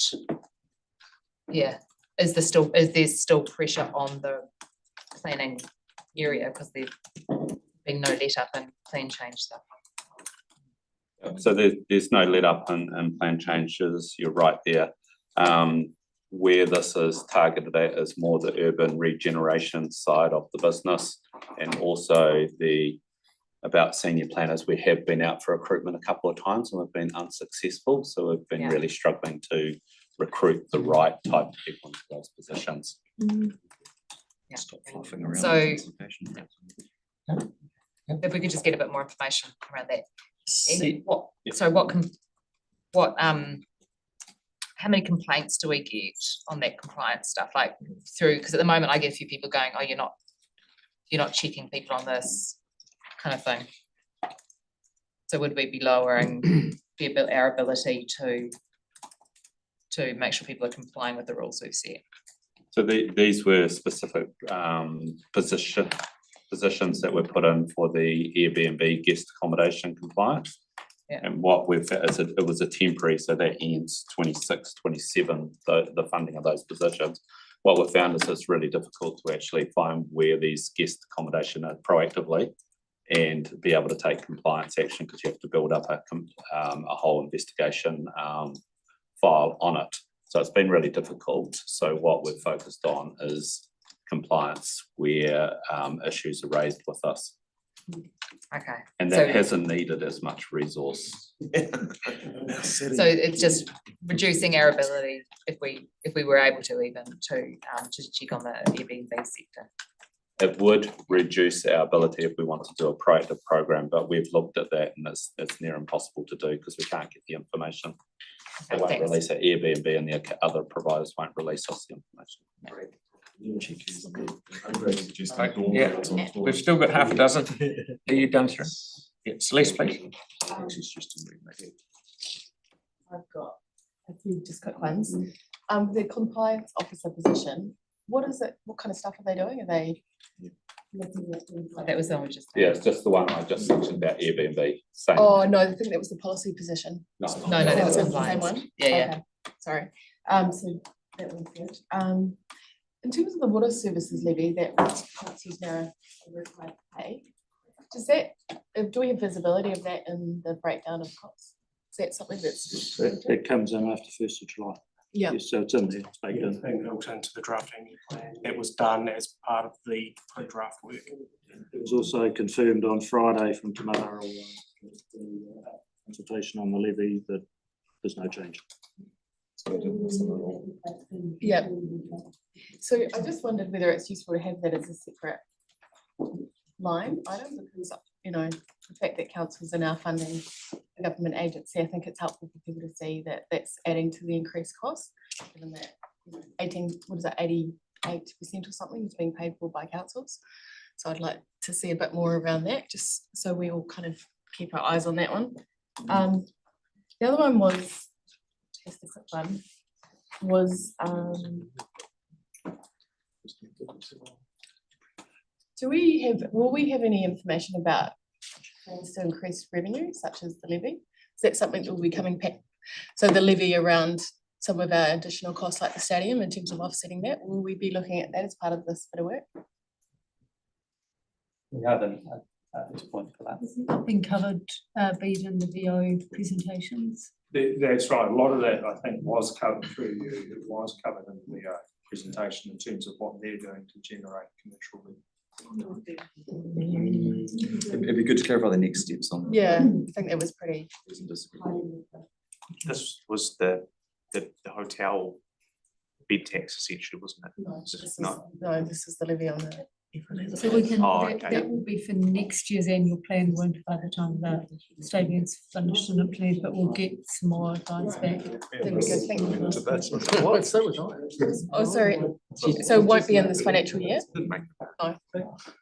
yeah, is there still pressure on the planning area, because there's been no let up in plan change stuff? So there's no let up in plan changes. You're right there. Where this is targeted at is more the urban regeneration side of the business, and also about senior planners. We have been out for recruitment a couple of times and we've been unsuccessful. So we've been really struggling to recruit the right type of people into those positions. Stop fluffing around. So if we could just get a bit more information around that. How many complaints do we get on that compliance stuff? Like through, because at the moment I get a few people going, oh, you're not checking people on this kind of thing. So would we be lowering our ability to make sure people are complying with the rules we've set? So these were specific positions that were put in for the Airbnb guest accommodation compliance. Yeah. And what we've, it was a temporary, so that ends 26, 27, the funding of those positions. What we've found is it's really difficult to actually find where these guest accommodation are proactively and be able to take compliance action, because you have to build up a whole investigation file on it. So it's been really difficult. So what we've focused on is compliance where issues are raised with us. Okay. And So- that hasn't needed as much resource. So it's just reducing our ability if we were able to even to check on the Airbnb sector. It would reduce our ability if we want to do a proactive program, but we've looked at that and it's near impossible to do because we can't get the information. They Okay, won't thanks. release it. Airbnb and the other providers won't release us the information. Yeah, we've still got half a dozen. Are you done, sir? Yeah, Celeste, please. I've got a few just quick ones. The compliance officer position, what is it, what kind of stuff are they doing? Are they? That was the one we just. Yeah, it's just the one I just mentioned about Airbnb. Same. Oh, no, I think that was the policy position. No. No, that was Oh, it's the compliance. same one? Yeah, yeah. Okay, sorry. So that one's good. In terms of the water services levy that councils now are required to pay, does that, do we have visibility of that in the breakdown of costs? Is that something that's? That comes in after 1st of July. Yeah. Yes, so it's in there, it's baked in. And built into the draft annual plan. It was done as part of the pre-draft work. It was also confirmed on Friday from Tamara, consultation on the levy, that there's no change. Yeah. So I just wondered whether it's useful to have that as a separate line item, because, you know, the fact that councils are now funding a government agency, I think it's helpful for people to see that that's adding to the increased cost, given that 88% or something is being paid for by councils. So I'd like to see a bit more around that, just so we all kind of keep our eyes on that one. The other one was, just a quick one, was will we have any information about plans to increase revenue, such as the levy? Is that something that will be coming back? So the levy around some of our additional costs like the stadium in terms of offsetting that, will we be looking at that as part of this bit of work? We haven't at this point for that. Not been covered, be it in the VO presentations. That's right. A lot of that, I think, was covered through you. It was covered in the presentation in terms of what they're doing to generate commercial revenue. It'd be good to clarify the next steps on. Yeah, I think that was pretty. This was the hotel bed tax essentially, wasn't it? No, this is the levy on the. So we can, Oh, that okay. will be for next year's annual plan, won't it, by the time the stadium's finished and implemented, but we'll get some more advice back. There we go, thank you. What? Oh, sorry, so it won't be in this financial year? No.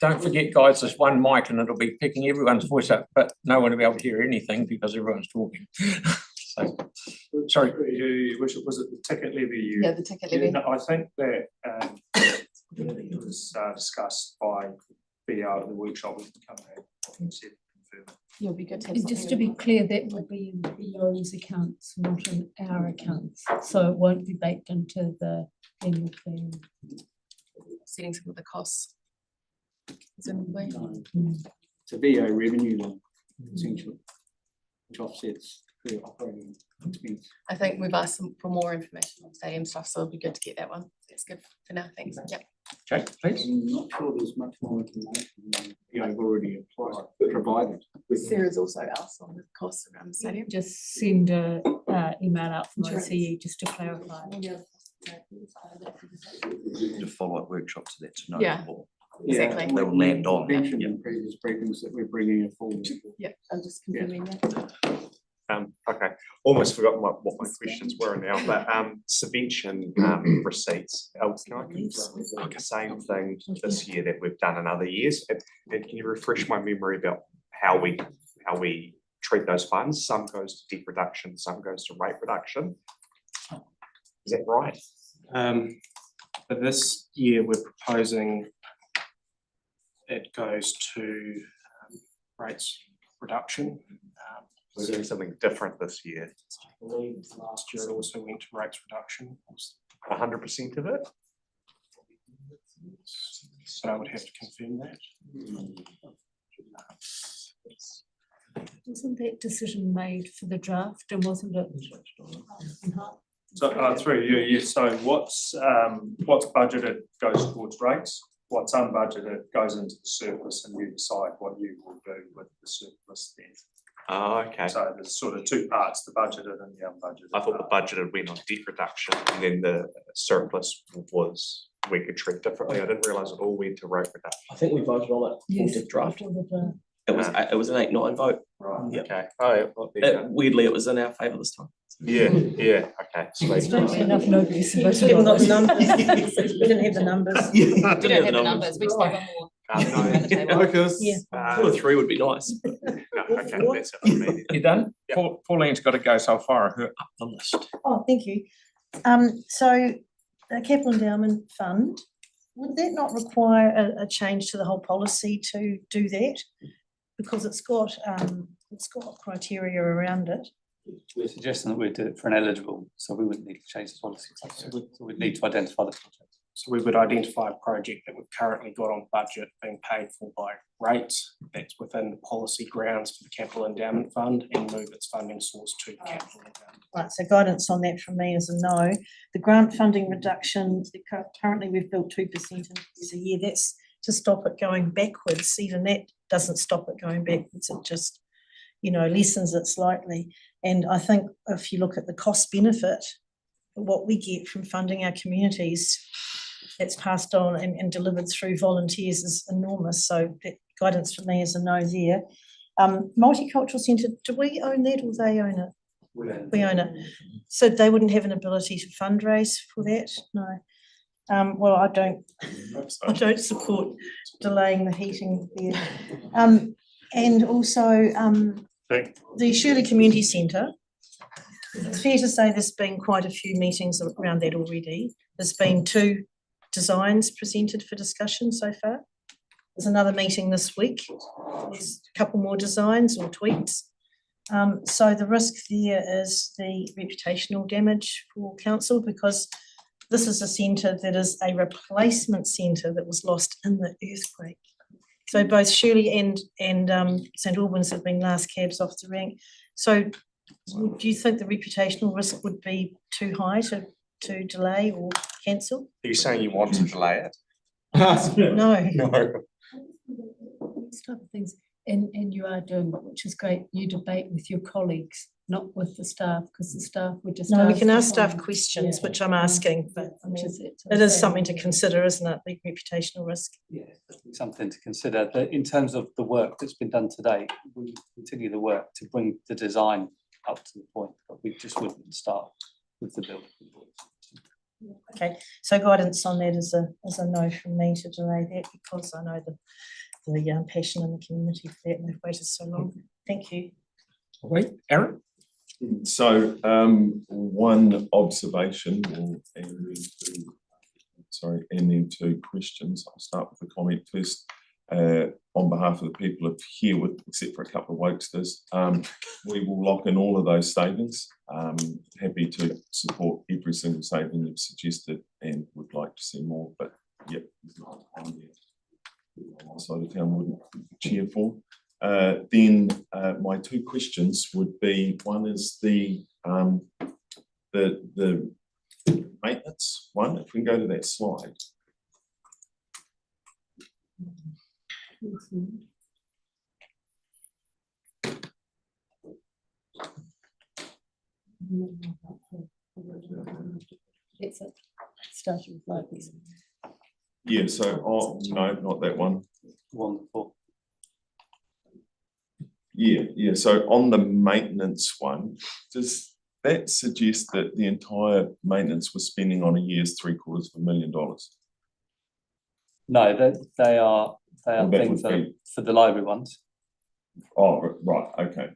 Don't forget, guys, there's one mic and it'll be picking everyone's voice up, but no one will be able to hear anything because everyone's talking. So, sorry. Was it the ticket levy? Yeah, the ticket levy. I think that it was discussed by BR at the workshop. We can come back and see it confirmed. You'll be good to have And just to something be clear, that will be in VO's accounts, not in our accounts, so it won't be baked into the annual plan. setting some of the costs. Presumably. It's a VO revenue line, essentially, which offsets the operating expense. I think we've asked for more information on stadium stuff, so it'll be good to get that one. That's good for now, thanks. Yep. Jake, please. I'm not sure there's much more information than I've already provided. Sarah's also asked on the costs around the stadium. Just send a email out from OCE just to clarify. To follow-up workshops to that to know. Yeah, more. exactly. They will land on that. Mentioned in previous briefings that we're bringing it forward. Yeah, I'm just confirming that. Okay, almost forgotten what my questions were now, but subvention receipts. Can I do the same thing this year that we've done in other years? And can you refresh my memory about how we treat those funds? Some goes to debt reduction, some goes to rate reduction. Is that right? For this year, we're proposing it goes to rates reduction. We're doing something different this year. I believe last year it also went to rates reduction. 100% of it? So I would have to confirm that. Wasn't that decision made for the draft and wasn't it? So through you, yes, so what's budgeted goes towards rates, what's unbudgeted goes into the surplus, and you decide what you will do with the surplus then. Oh, okay. So there's sort of two parts, the budgeted and the unbudgeted. I thought the budgeted went on debt reduction and then the surplus was, we could treat differently. I didn't realise it all went to rate reduction. I think we voted on it. Yes. Full draft. It It was an 8-9 vote. Right, Yeah. okay. Oh, yeah, well, there you go. Weirdly, it was in our favour this time. Yeah, yeah, okay, sweet. Strangely enough, nobody submitted. We haven't got the on numbers. this. We didn't have the numbers. Yeah, We don't have the numbers, we just want more. No, table. because, Yeah. 2 or 3 would be nice. no, okay, that's it. I mean, You done? Yep. Pauline's got to go, so I'll fire her up the list. Oh, thank you. So the capital endowment fund, would that not require a change to the whole policy to do that? Because it's got criteria around it. We're suggesting that we do it for an eligible, so we wouldn't need to change the policy. So we'd need to identify the project. So we would identify a project that we've currently got on budget being paid for by rates, that's within the policy grounds for the capital endowment fund, and move its funding source to the capital endowment. Right, so guidance on that from me is a no. The grant funding reduction, currently we've built 2% increase a year, that's to stop it going backwards. Even that doesn't stop it going backwards, it just, lessens it slightly. And I think if you look at the cost benefit, what we get from funding our communities, that's passed on and delivered through volunteers is enormous. So that guidance for me is a no there. Multicultural Centre, do we own that or they own it? We own it. So they wouldn't have an ability to fundraise for that? No. Well, I don't support delaying the heating there. And also the Shirley Community Centre, it's fair to say there's been quite a few meetings around that already. There's been 2 designs presented for discussion so far. There's another meeting this week. There's a couple more designs or tweaks. So the risk there is the reputational damage for council, because this is a centre that is a replacement centre that was lost in the earthquake. So both Shirley and St Albans have been last cabs off the rank. So do you think the reputational risk would be too high to delay or cancel? Are you saying you want to delay it? No. No. These type of things, and you are doing, which is great, you debate with your colleagues, not with the staff, because the staff would just. No, we can ask the staff fine. questions, Yeah. which I'm asking, but I Which mean, is it. it is something to consider, isn't it, the reputational risk? Yeah, something to consider. But in terms of the work that's been done today, we continue the work to bring the design up to the point, but we just wouldn't start with the build. Okay, so guidance on that is a no from me to delay that, because I know the passion in the community for that, and they've waited so long. Thank you. Wait, Aaron? So one observation and then 2 questions. I'll start with the comment first. On behalf of the people of Herwood, except for a couple of Wokesters, we will lock in all of those savings. Happy to support every single saving you've suggested and would like to see more, but yep, on the side of town wouldn't cheer for. Then my 2 questions would be, one is the maintenance one, if we can go to that slide. It's a started with like this. Yeah, so, oh, no, not that one. Wonderful. Yeah, so on the maintenance one, does that suggest that the entire maintenance we're spending on a year is $750,000? No, they are Well, that things would be- for the library ones. Oh, right, okay.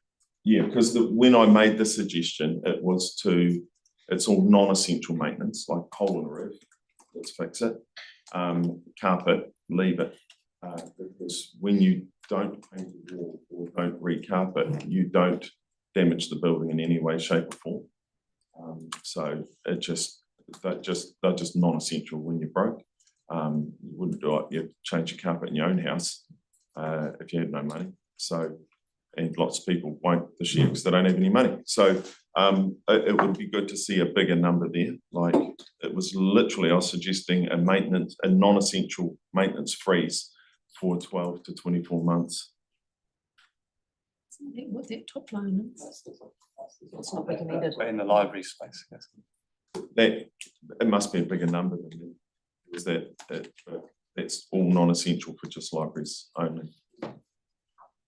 Yeah, because when I made the suggestion, it's all non-essential maintenance, like hole in the roof, let's fix it. Carpet, leave it. Because when you don't paint the wall or don't recarpet, you don't damage the building in any way, shape or form. So they're just non-essential when you're broke. You wouldn't do it, you'd change your carpet in your own house if you had no money. So, and lots of people won't this year because they don't have any money. So It would be good to see a bigger number there, like it was literally, I was suggesting a non-essential maintenance freeze for 12 to 24 months. What that top line is. It's not recommended. In the library space, yes. That, it must be a bigger number than that, because that's all non-essential for just libraries only.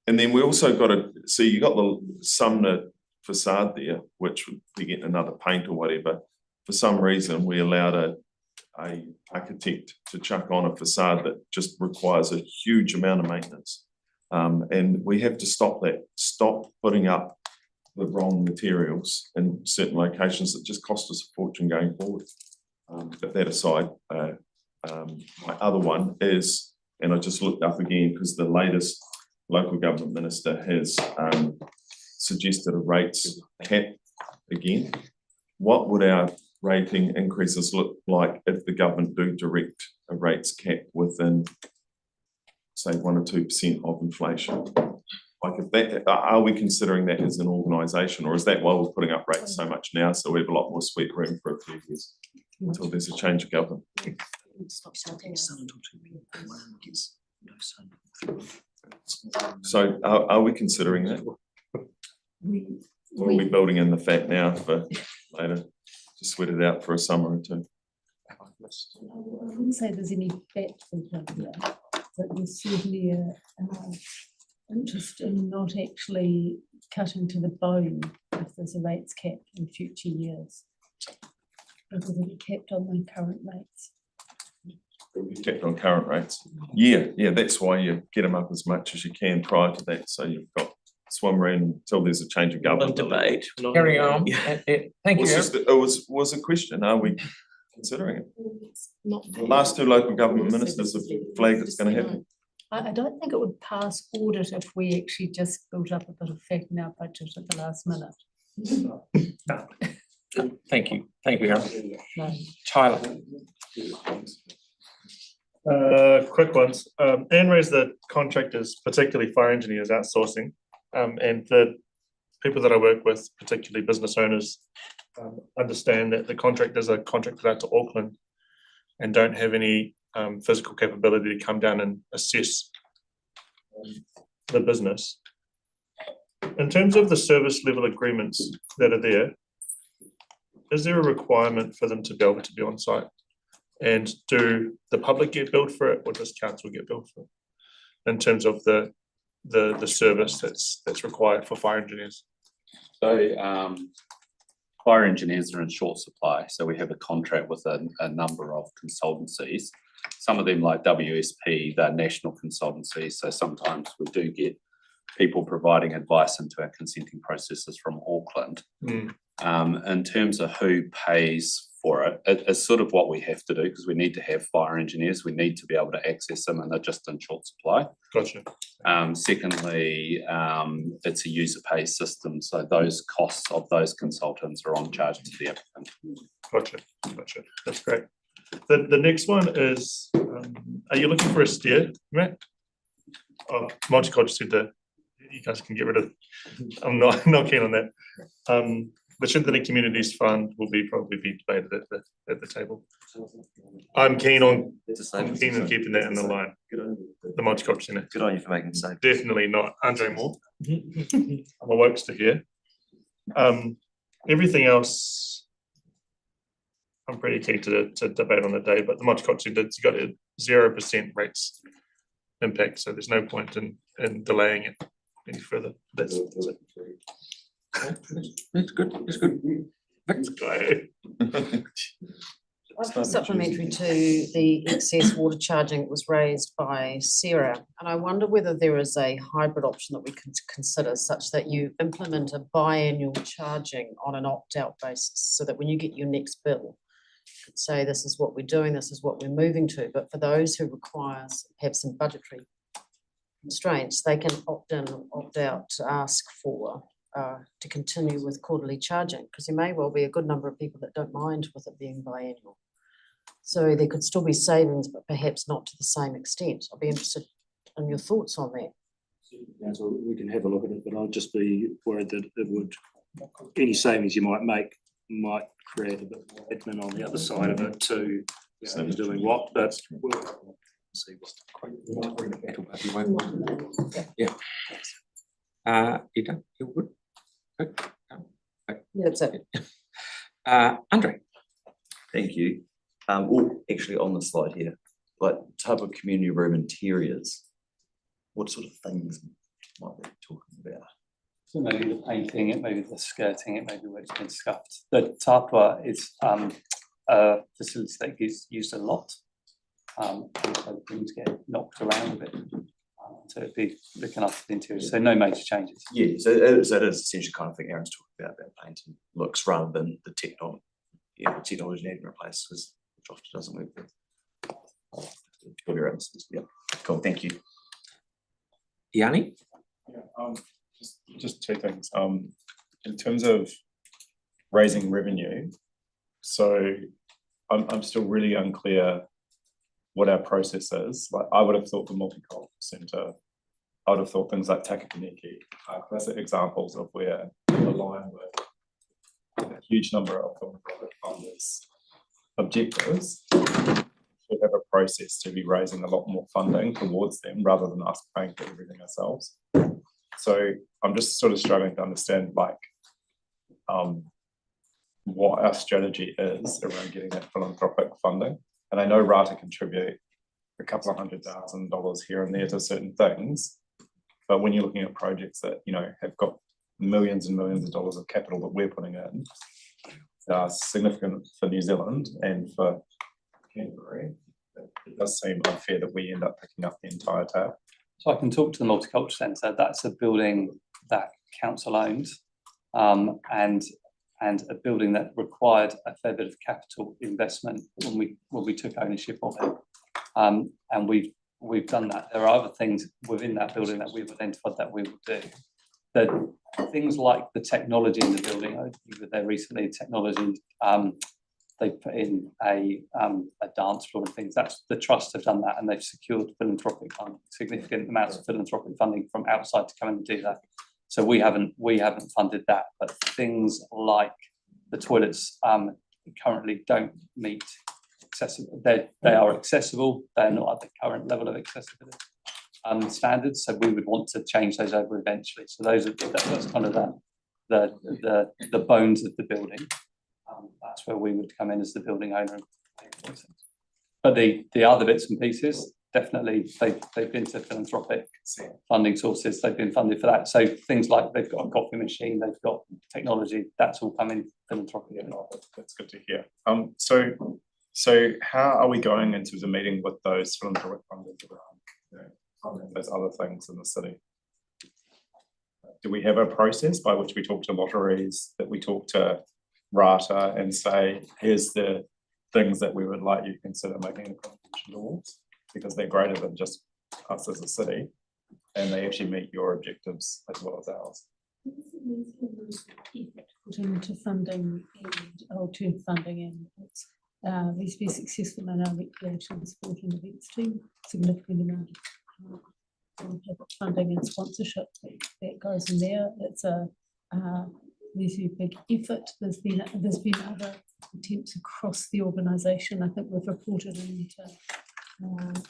And then we also got to see, you got the Sumner facade there, which would be getting another paint or whatever. For some reason, we allowed a architect to chuck on a facade that just requires a huge amount of maintenance. And we have to stop that, stop putting up the wrong materials in certain locations that just cost us a fortune going forward. But that aside, my other one is, and I just looked up again because the latest local government minister has suggested a rates cap again. What would our rating increases look like if the government do direct a rates cap within, say, 1 or 2% of inflation? Like, if that, are we considering that as an organisation, or is that why we're putting up rates so much now, so we have a lot more sweat room for a few years until there's a change of government? So are we considering that? Or are we building in the fat now for later to sweat it out for a summer or two? I wouldn't say there's any fat for here, but there's certainly a interest in not actually cutting to the bone if there's a rates cap in future years. Because it'll be kept on the current rates. It'll be kept on current rates. Yeah, that's why you get them up as much as you can prior to that, so you've got swim around until there's a change of government. Debate. Carry on. Thank you. It was a question. Are we considering it? The last two local government ministers have flagged it's going to happen. I don't think it would pass audit if we actually just built up a bit of fat in our budget at the last minute. Thank you, Aaron. No. Tyler. Quick ones. Anne raised the contractors, particularly fire engineers, outsourcing, and the people that I work with, particularly business owners, understand that the contractors are contracted out to Auckland and don't have any physical capability to come down and assess the business. In terms of the service level agreements that are there, is there a requirement for them to be able to be on site? And do the public get billed for it, or does council get billed for it? In terms of the service that's required for fire engineers? So fire engineers are in short supply, so we have a contract with a number of consultancies. Some of them, like WSP, they're national consultancies, so sometimes we do get people providing advice into our consenting processes from Auckland. In terms of who pays for it, it's sort of what we have to do, because we need to have fire engineers, we need to be able to access them, and they're just in short supply. Gotcha. Secondly, it's a user pay system, so those costs of those consultants are on charge to the applicant. Gotcha. That's great. The next one is, are you looking for a steer, Matt? Oh, Multiculture said that you guys can get rid of. I'm not keen on that. The Shinthini Communities Fund will probably be debated at the table. I'm keen on keeping that in the line. The Multiculture Centre. Good on you for making the same. Definitely not. Andre Moore. I'm a wokester here. Everything else, I'm pretty keen to debate on the day, but the Multiculture did got a 0% rates impact, so there's no point in delaying it any further. That's it. That's good. Supplementary to the excess water charging that was raised by Sarah, and I wonder whether there is a hybrid option that we can consider, such that you implement a biannual charging on an opt-out basis, so that when you get your next bill, you could say this is what we're doing, this is what we're moving to. But for those who have some budgetary constraints, they can opt in, opt out to ask for to continue with quarterly charging, because there may well be a good number of people that don't mind with it being biannual. So there could still be savings, but perhaps not to the same extent. I'll be interested in your thoughts on that. So we can have a look at it, but I'll just be worried that it would any savings you might make might create a bit more admin on the other side of it too. Who's doing what, but we'll see Yeah. You done? You good? Good. Yeah, that's it. Andre. Thank you. Well, actually on the slide here, like type of community room interiors, what sort of things might we be talking about? So maybe the painting, it may be the skirting, it may be where it's been scuffed. The tapa is a facility that gets used a lot. And so things get knocked around a bit. So it'd be looking after the interior, so no major changes. Yeah, so that is essentially kind of thing Aaron's talking about painting looks rather than the technology. Yeah, the technology needing replaced because it often doesn't work with purely around this. Yeah, cool. Thank you. Yanni? Yeah, just two things. In terms of raising revenue, so I'm still really unclear what our process is. Like I would have thought the multicultural centre, I would have thought things like Takapaniki are classic examples of where we're aligned with a huge number of philanthropic funders' objectives. We have a process to be raising a lot more funding towards them rather than us paying for everything ourselves. So I'm just sort of struggling to understand like what our strategy is around getting that philanthropic funding. And I know RATA contribute a couple of $100,000 here and there to certain things, but when you're looking at projects that have got millions and millions of dollars of capital that we're putting in, are significant for New Zealand and for Canterbury, it does seem unfair that we end up picking up the entire tab. So I can talk to the Multicultural Centre. That's a building that council owned, and a building that required a fair bit of capital investment when we took ownership of it. And we've done that. There are other things within that building that we've identified that we will do. The things like the technology in the building, you were there recently, technology, they put in a dance floor and things. That's the trust have done that, and they've secured philanthropic funding, significant amounts of philanthropic funding from outside to come in and do that. So we haven't funded that, but things like the toilets currently don't meet accessible. They are accessible. They're not at the current level of accessibility standards. So we would want to change those over eventually. So that's kind of the bones of the building. That's where we would come in as the building owner. But the other bits and pieces, definitely they've been to philanthropic funding sources. They've been funded for that. So things like they've got a coffee machine, they've got technology, that's all coming philanthropic. That's good to hear. So how are we going into the meeting with those philanthropic funders around those other things in the city? Do we have a process by which we talk to lotteries, that we talk to RATA and say, here's the things that we would like you to consider making a contribution towards, because they're greater than just us as a city, and they actually meet your objectives as well as ours? Put into funding and alternative funding, and it's these be successful in our recreation sport and events team. Significant amount of funding and sponsorship that goes in there. It's there's a big effort. There's been other attempts across the organisation. I think we've reported into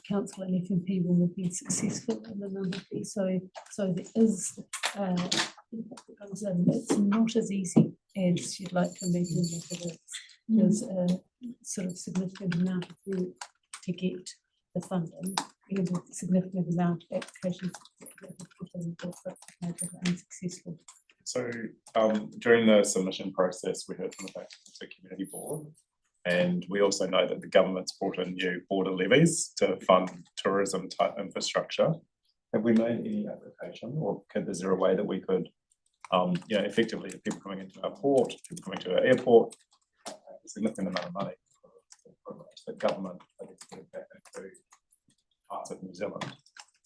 council and FMP when we've been successful in the number of these. So there is it's not as easy as you'd like to imagine that it is. There's a sort of significant amount of work to get the funding, and a significant amount of applications that have put in that make it unsuccessful. So during the submission process, we heard from the community board, and we also know that the government's brought in new border levies to fund tourism type infrastructure. Have we made any application, or is there a way that we could, effectively, people coming into our port, people coming to our airport, a significant amount of money the government put back into parts of New Zealand?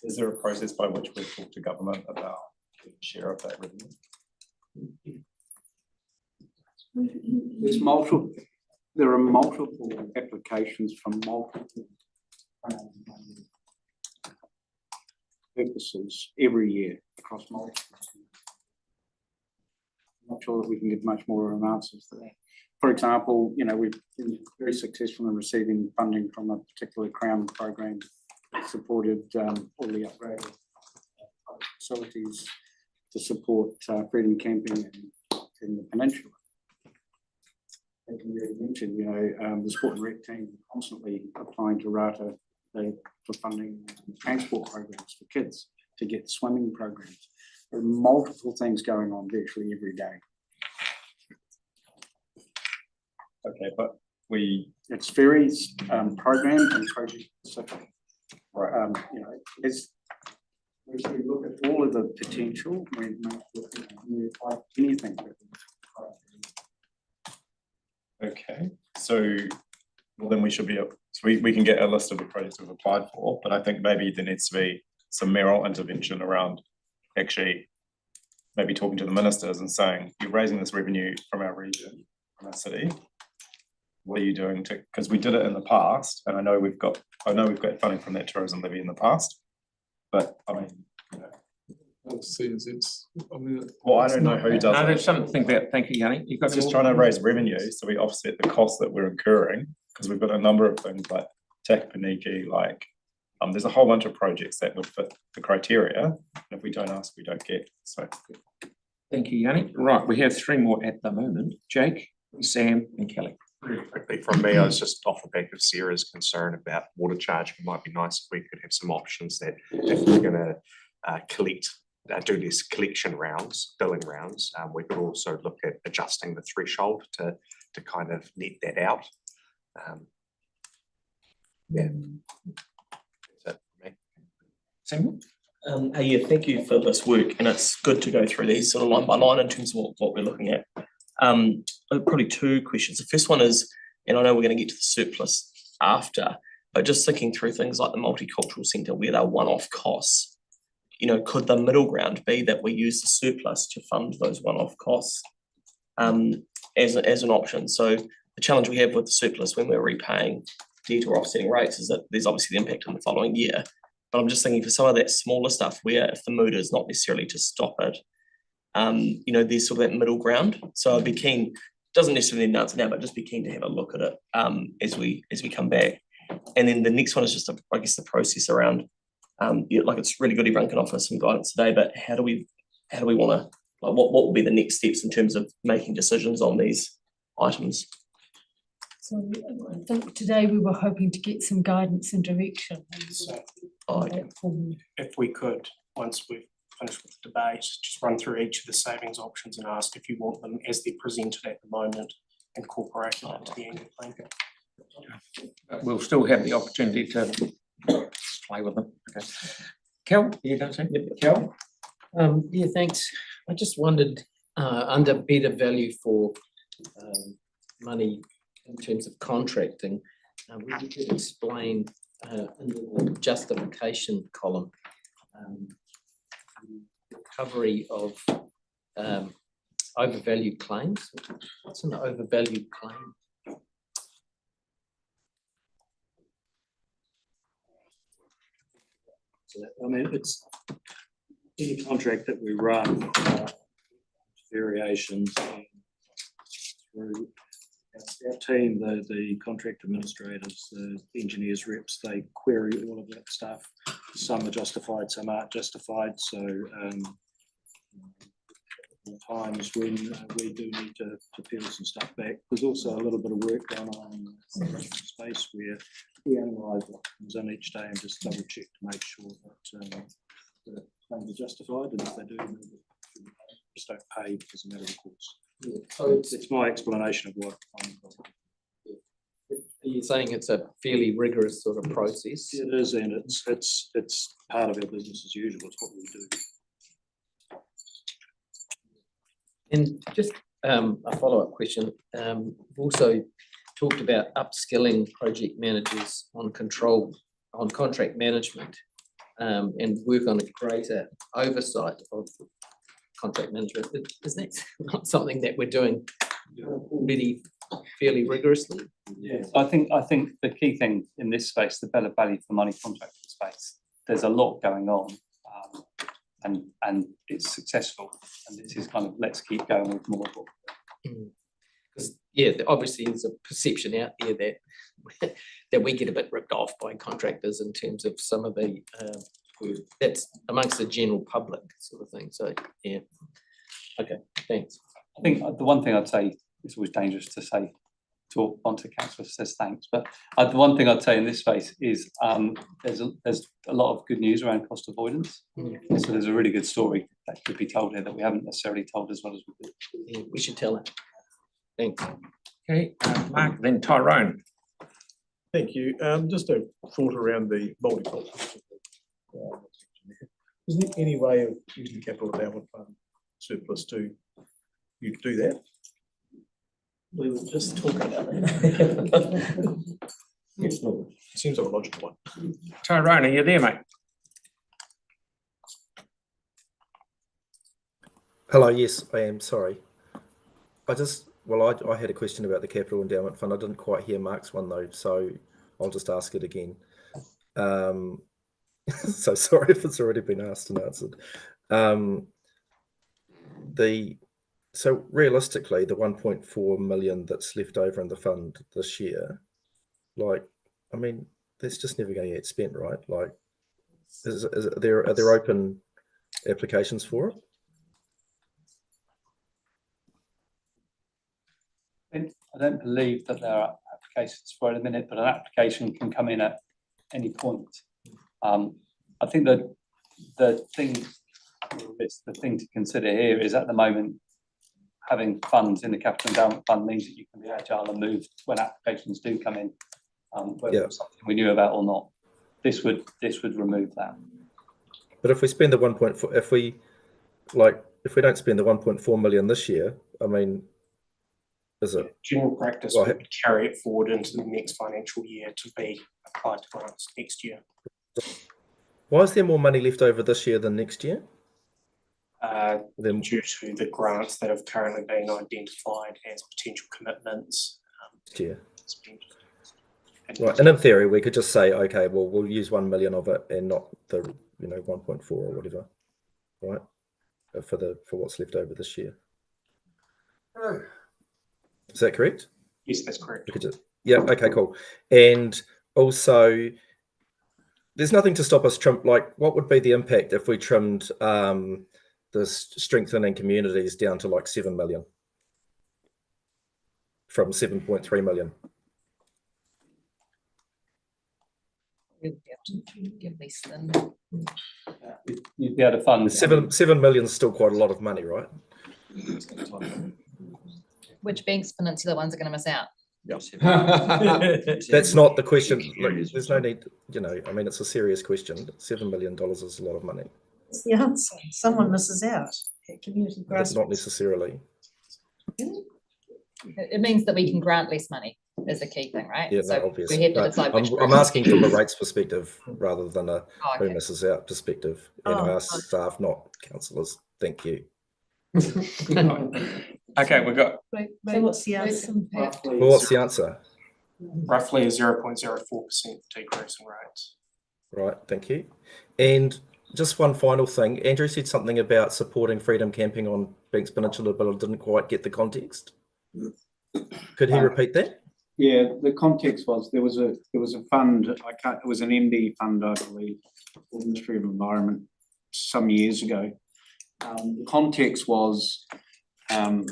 Is there a process by which we talk to government about the share of that revenue? There are multiple applications from multiple purposes every year across multiple. not sure that we can give much more of an answer to that. For example, you know, we've been very successful in receiving funding from a particular Crown program that supported all the upgraded facilities to support freedom camping in the peninsula. As you mentioned, you know, the sport and rec team constantly applying to RATA for funding transport programs for kids to get swimming programs. There are multiple things going on virtually every day. Okay, but it's very program and project specific. Right. You know, as we look at all of the potential, we apply anything. okay, so well then we should be so we can get a list of the projects we've applied for, but I think maybe there needs to be some mayoral intervention around actually maybe talking to the ministers and saying, you're raising this revenue from our region, from our city. What are you doing to, because we did it in the past, and I know we've got funding from that tourism levy in the past, but I mean, you know. Well, I don't know who does No, it. there's something to think about. Thank you, Yanni. You've got Just trying to raise revenue so we offset the costs that we're incurring, because we've got a number of things like Takapaniki, like there's a whole bunch of projects that would fit the criteria, and if we don't ask, we don't get. So Thank you, Yanni. Right, we have three more at the moment. Jake, Sam and Kelly. Really quickly from me, I was just off the back of Sarah's concern about water charge. It might be nice if we could have some options that if we're going to do these collection rounds, billing rounds, we could also look at adjusting the threshold to kind of net that out. Yeah. That's it for me. Sam? Yeah, thank you for this work, and it's good to go through these sort of line by line in terms of what we're looking at. Probably two questions. The first one is, and I know we're going to get to the surplus after, but just thinking through things like the multicultural centre where they're one-off costs, you know, could the middle ground be that we use the surplus to fund those one-off costs as an option? So the challenge we have with the surplus when we're repaying debt or offsetting rates is that there's obviously the impact in the following year. But I'm just thinking for some of that smaller stuff where if the mood is not necessarily to stop it, you know, there's sort of that middle ground. So I'd be keen, doesn't necessarily need an answer now, but just be keen to have a look at it as we come back. And then the next one is just, I guess, the process around, yeah, like it's really good everyone can offer some guidance today, but how do we want to, like what will be the next steps in terms of making decisions on these items? So I think today we were hoping to get some guidance and direction. So Okay. if we could, once we've finished with the debate, just run through each of the savings options and ask if you want them as they're presented at the moment incorporated into the annual plan. We'll still have the opportunity to play with them. Okay. Kel, you don't say? Kel? Yeah, thanks. I just wondered, under better value for money in terms of contracting, would you could explain in the justification column recovery of overvalued claims? What's an overvalued claim? So, I mean, it's any contract that we run, variations through our team, the contract administrators, the engineers reps, they query all of that stuff. Some are justified, some aren't justified. So times when we do need to peel some stuff back. There's also a little bit of work going on in the space where we analyse what comes in each day and just double check to make sure that the claims are justified, and if they do, just don't pay because of matter of course. Yeah. So it's my explanation of what Are you saying it's a fairly rigorous sort of process? it is, and it's part of our business as usual. It's what we do. And just a follow-up question. We've also talked about upskilling project managers on contract management and work on a greater oversight of contract management. Is that not something that we're doing already fairly rigorously? Yeah, I think the key thing in this space, the better value for money contracting space, there's a lot going on. and it's successful. And this is kind of, let's keep going with more. Because, yeah, obviously there's a perception out there that that we get a bit ripped off by contractors in terms of some of the that's amongst the general public sort of thing. So yeah. Okay, thanks. I think the one thing I'd say, it's always dangerous to say, talk onto council says thanks, but the one thing I'd say in this space is there's a lot of good news around cost avoidance. So there's a really good story that could be told here that we haven't necessarily told as well as we could. Yeah, we should tell it. Thanks. Okay, Mark, then Tyrone. Thank you. Just a thought around the multi-purpose. Is there any way of using the capital endowment fund surplus to you do that? We were just talking about that. Yes, no, seems like a logical one. Tyrone, are you there, mate? Hello, yes, I am, sorry. I had a question about the capital endowment fund. I didn't quite hear Mark's one though, so I'll just ask it again. So sorry if it's already been asked and answered. So realistically, the 1.4 million that's left over in the fund this year, like, I mean, that's just never going to get spent, right? Like, are there open applications for it? I don't believe that there are applications for it at the minute, but an application can come in at any point. I think that the thing to consider here is at the moment, having funds in the capital endowment fund means that you can be agile and move when applications do come in, whether it's something we knew about or not. This would remove that. But if we spend the 1.4, if we don't spend the 1.4 million this year, I mean, is it general practice would carry it forward into the next financial year to be applied to grants next year? Why is there more money left over this year than next year? Due to the grants that have currently been identified as potential commitments. Right, and in theory, we could just say, okay, well, we'll use 1 million of it and not the 1.4 or whatever, right? For what's left over this year. Is that correct? Yes, that's correct. Yeah. Okay. Cool. And also, there's nothing to stop us trim. Like, what would be the impact if we trimmed the strengthening communities down to like 7 million from 7.3 million? Give less than. You'd be able to fund 7 million is still quite a lot of money, right? Which Banks Peninsula ones are going to miss out? That's not the question. Look, there's no need, I mean, it's a serious question. $7 million is a lot of money. That's the answer. Someone misses out at community That's not grassroots. necessarily. It means that we can grant less money is the key thing, right? Yeah, So no, obvious. we have to decide which I'm asking from a rates perspective rather than a okay. who misses out perspective. And I ask staff, not councillors. Thank you. Okay, we've got. So what's the answer? Well, what's the answer? Roughly a 0.04% decrease in rates. Right, thank you. And just one final thing. Andrew said something about supporting freedom camping on Banks Peninsula, but I didn't quite get the context. Could he repeat that? Yeah, the context was there was a fund. It was an MD fund, I believe, for the Ministry of Environment some years ago. The context was to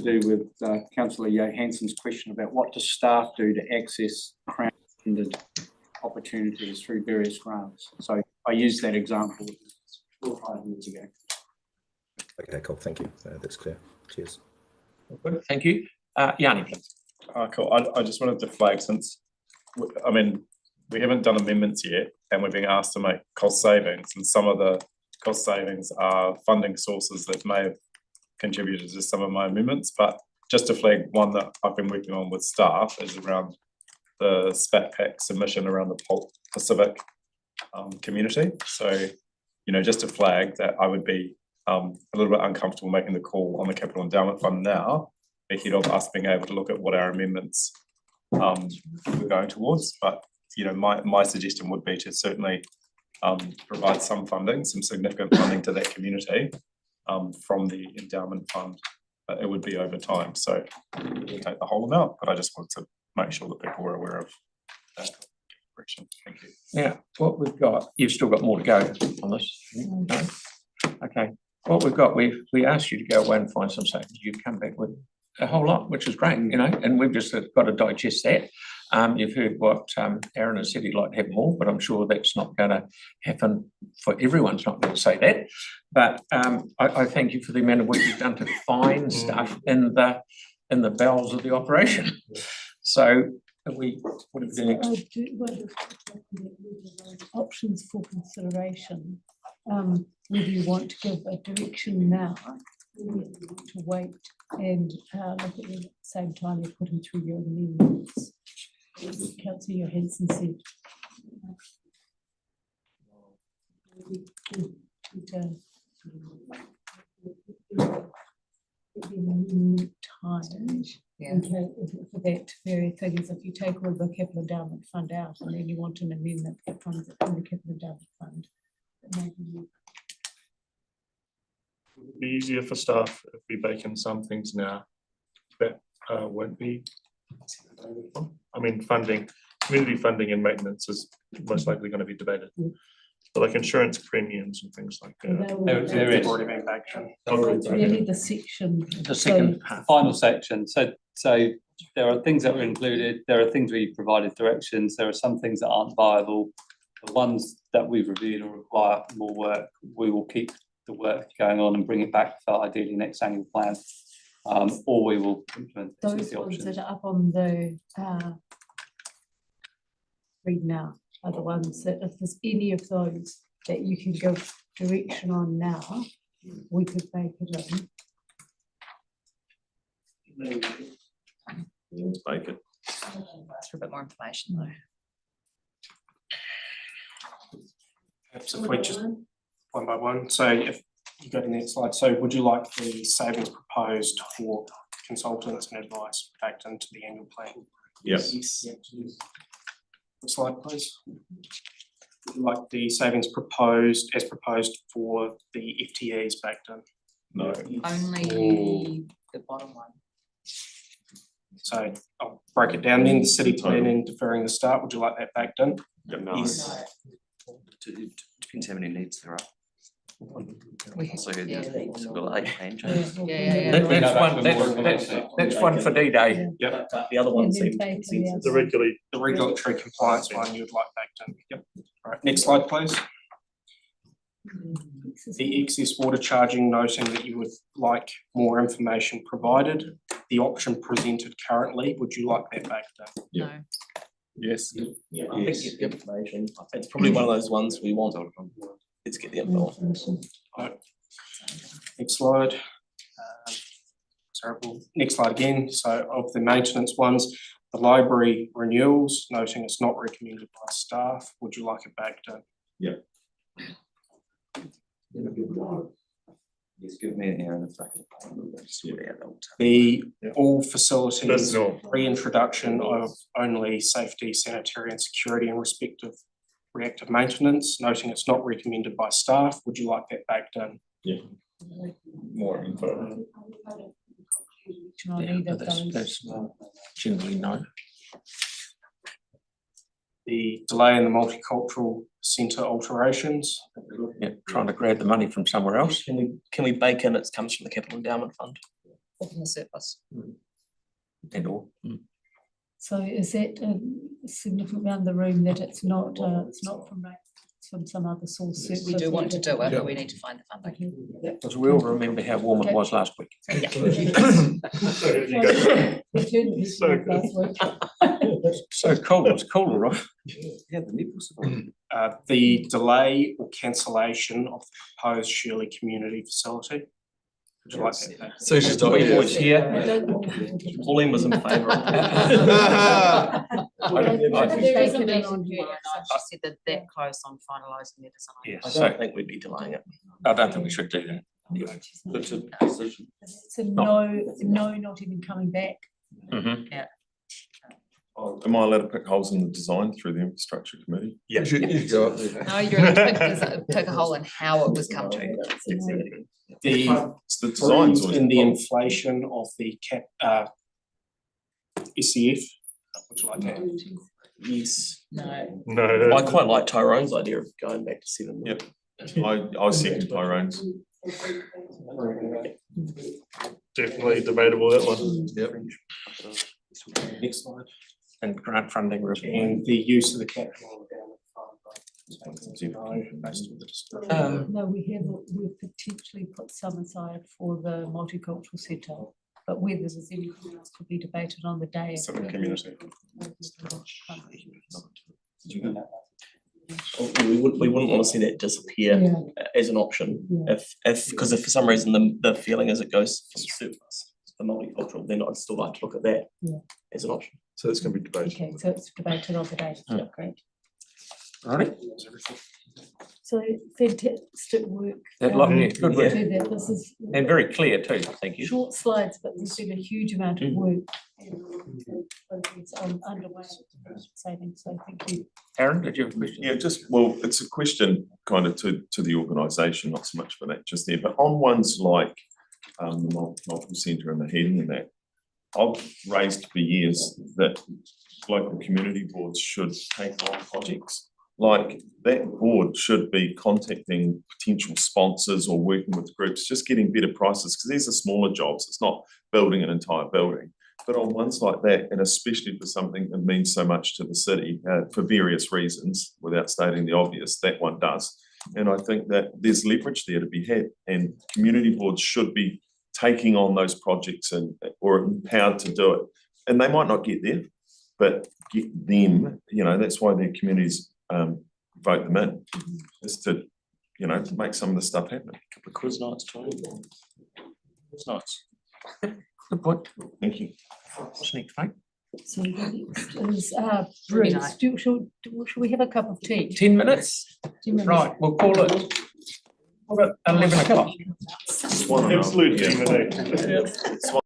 do with Councillor Johansson's question about what does staff do to access Crown-funded opportunities through various grants. So I used that example 4 or 5 years ago. Okay, cool. Thank you. That's clear. Cheers. Good. Thank you. Yanni, please. Cool. I just wanted to flag, since, I mean, we haven't done amendments yet and we're being asked to make cost savings, and some of the cost savings are funding sources that may have contributed to some of my amendments, but just to flag one that I've been working on with staff is around the SPAT pack submission around the Pacific community. So, just to flag that I would be a little bit uncomfortable making the call on the Capital Endowment Fund now, ahead of us being able to look at what our amendments we're going towards. But my suggestion would be to certainly provide some funding, some significant funding to that community from the endowment fund. But it would be over time, so we'll take the whole amount, but I just wanted to make sure that people were aware of that correction. Thank you. Now, what we've got, you've still got more to go on this. No? Okay, what we've got, we asked you to go away and find some savings. You've come back with a whole lot, which is great, you know, and we've just got to digest that. You've heard what Aaron has said, he'd like to have more, but I'm sure that's not going to happen for everyone's not going to say that. But I thank you for the amount of work you've done to find stuff in the bowels of the operation. So what are we doing next? Options for consideration. Whether you want to give a direction now, or whether you want to wait and look at it at the same time you're putting through your amendments. Councillor Johansson said. Time. Yeah. For that very thing is if you take all the capital endowment fund out and then you want an amendment that funds it from the capital endowment fund. It'd be easier for staff if we bake in some things now that won't be. I mean, funding, community funding and maintenance is most likely going to be debated. But like insurance premiums and things like that. There is. Already been backed in. It's really the section. The second Final section. So there are things that were included, there are things we provided directions, there are some things that aren't viable. The ones that we've reviewed and require more work, we will keep the work going on and bring it back for ideally next annual plan. Or we will implement Those the ones options. that are up on the read now are the ones that if there's any of those that you can give direction on now, we could make it in. Let's make it. Ask for a bit more information though. Perhaps if we just one by one, so if you go to the next slide, so would you like the savings proposed for consultants and advice backed into the annual plan? Yes. Next slide, please. Would you like the savings proposed as proposed for the FTEs backed in? No. Only the bottom one. So I'll break it down then, the city planning deferring the start, would you like that backed in? No. Yes. Depends how many needs there are. We can- So we've yeah. got 8 plan changes. That's one for D-Day. Yep. The other one And then seems bake consensus. the The regulatory compliance one you'd like backed in. Yep. All right, next slide, please. The excess water charging, noting that you would like more information provided. The option presented currently, would you like that backed in? No. Yes. Yeah, I think it's information. It's probably one of those ones we want. Let's get the info. Next slide. Sorry, next slide again. So of the maintenance ones, the library renewals, noting it's not recommended by staff. Would you like it backed in? Yeah. Just give me an error in a second. The all facilities Personal. reintroduction of only safety, sanitary and security in respect of reactive maintenance, noting it's not recommended by staff. Would you like that backed in? Yeah. More info. On either of those. That's generally no. The delay in the multicultural centre alterations. Yeah, trying to grab the money from somewhere else. Can we bake in it comes from the capital endowment fund? Or from the surplus. And all. So is that significant around the room that it's not from it's from some other source? We do want to do it, but we need to find the funding. Because we all remember how warm it was last week. So cold, it's cool, all right? Yeah, the nipples. The delay or cancellation of the proposed Shirley community facility. Would you like that? So she's talking voice here. Pauline was in favour. She said that they're close on finalising their design. Yes, I don't think we'd be delaying it. I don't think we should do that. It's a decision. It's a no, not even coming back. Mhm. Yeah. Oh, am I allowed to pick holes in the design through the infrastructure committee? Yeah. No, you're allowed to pick a hole in how it was come to. It's the designs or in the inflation of the cap, SCF, would you like that? Yes. No. I quite like Tyrone's idea of going back to 7 million. Yep. I second Tyrone's. Definitely debatable, that one. Yep. Next slide. And grant funding review and the use of the capital. No, we've potentially put some aside for the multicultural centre, but whether there's anything else to be debated on the day. So the community. We wouldn't want to see that disappear as an option. Because if for some reason the feeling is it goes for surplus, for multicultural, then I'd still like to look at that as an option. So it's going to be debated. Okay, so it's debated on the day. Great. All right. So fantastic work. Good work. Do that. This is And very clear too, thank you. short slides, but there's been a huge amount of work. It's underway saving, so thank you. Aaron, did you have a question? Yeah, well, it's a question kind of to the organisation, not so much for that just there, but on ones like the multiple centre and the heating and that, I've raised for years that local community boards should take on projects. Like that board should be contacting potential sponsors or working with groups, just getting better prices, because these are smaller jobs. It's not building an entire building. But on ones like that, and especially for something that means so much to the city for various reasons, without stating the obvious, that one does. And I think that there's leverage there to be had, and community boards should be taking on those projects or empowered to do it. And they might not get there, but get them, that's why their communities vote them in, is to, make some of the stuff happen. A couple of quiz nights, Tony. It's nice. Good point. Thank you. What's next, mate? So the next is Bruce. Should we have a cup of tea? 10 minutes? 10 minutes. Right, we'll call it 11 o'clock. Absolute team,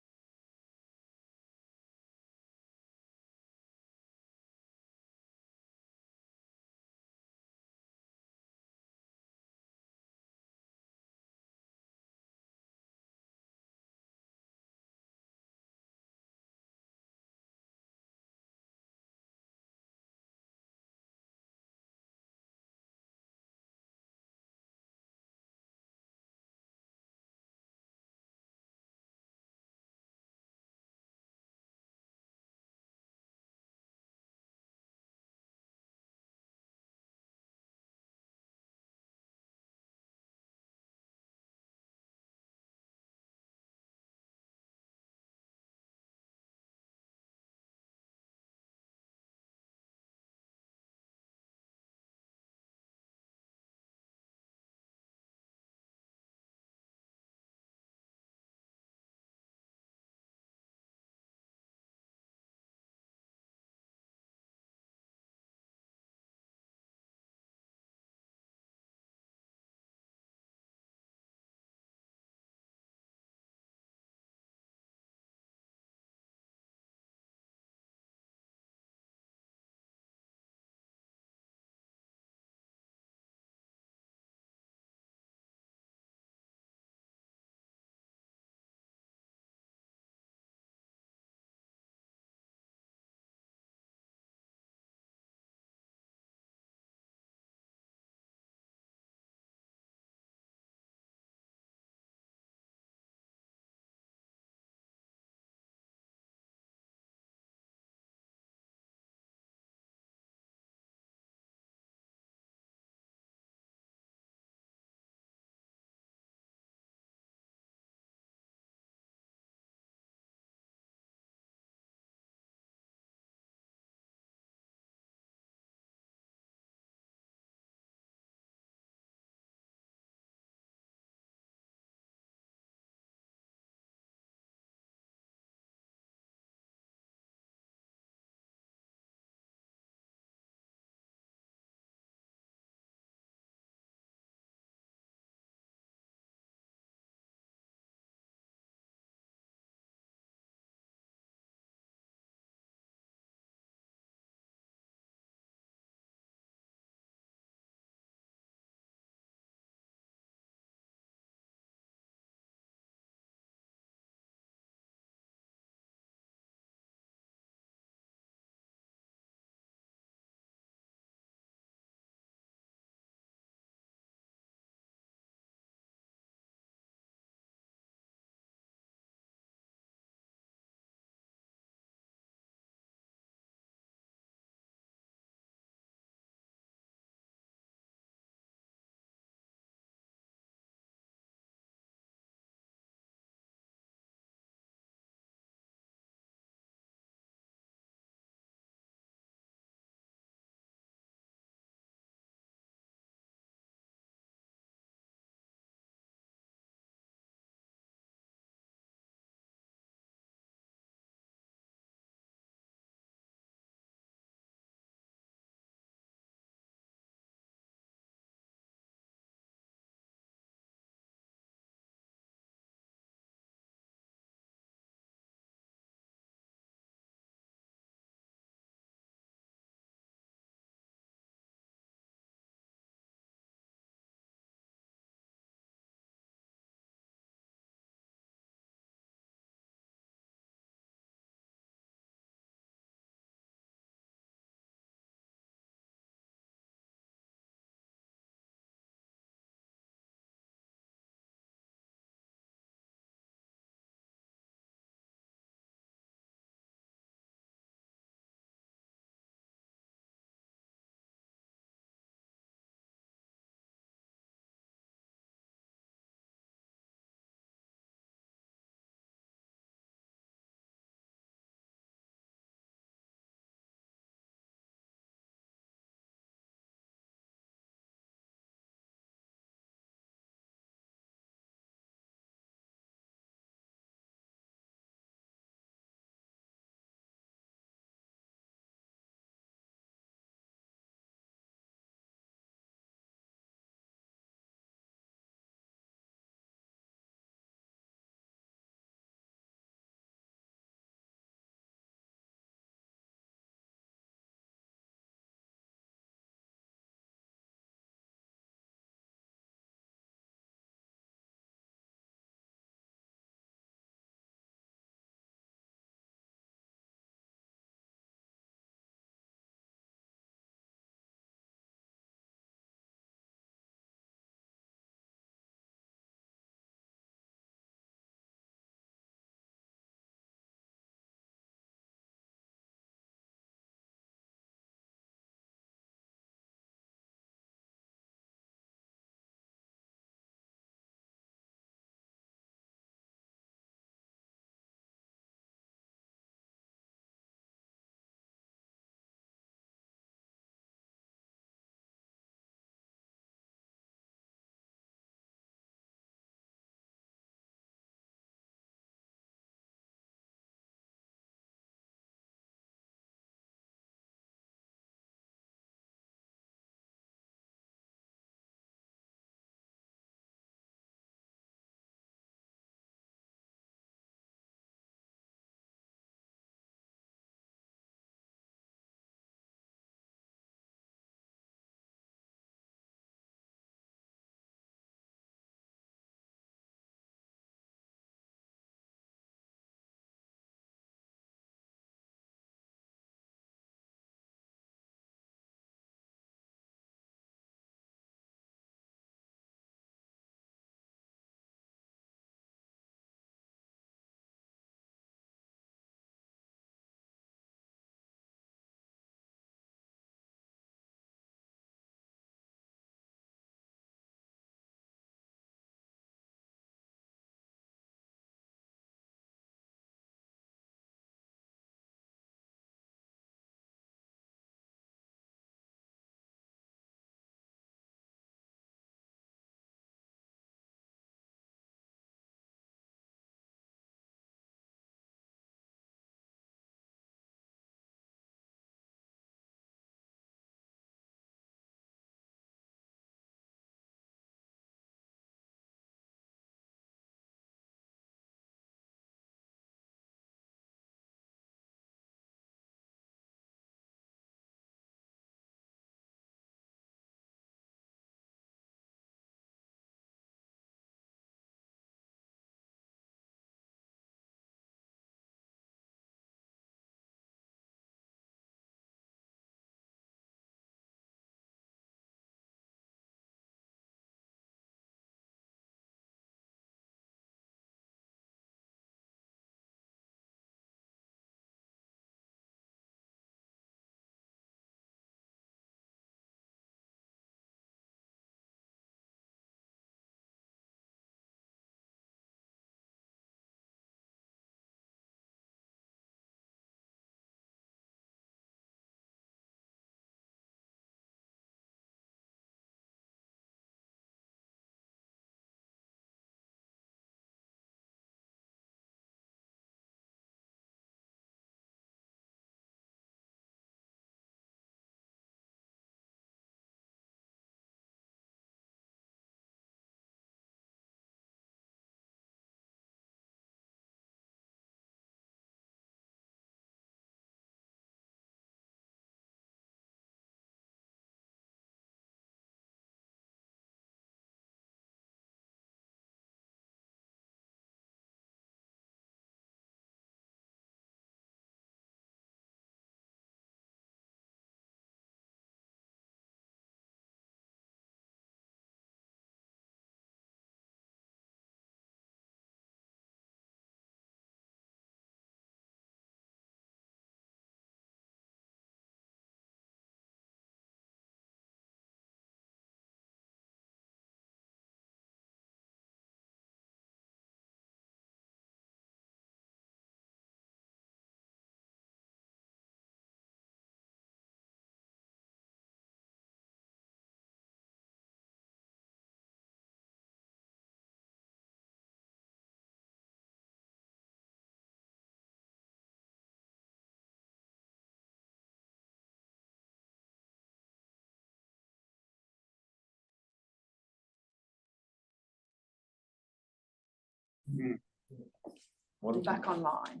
We're back online.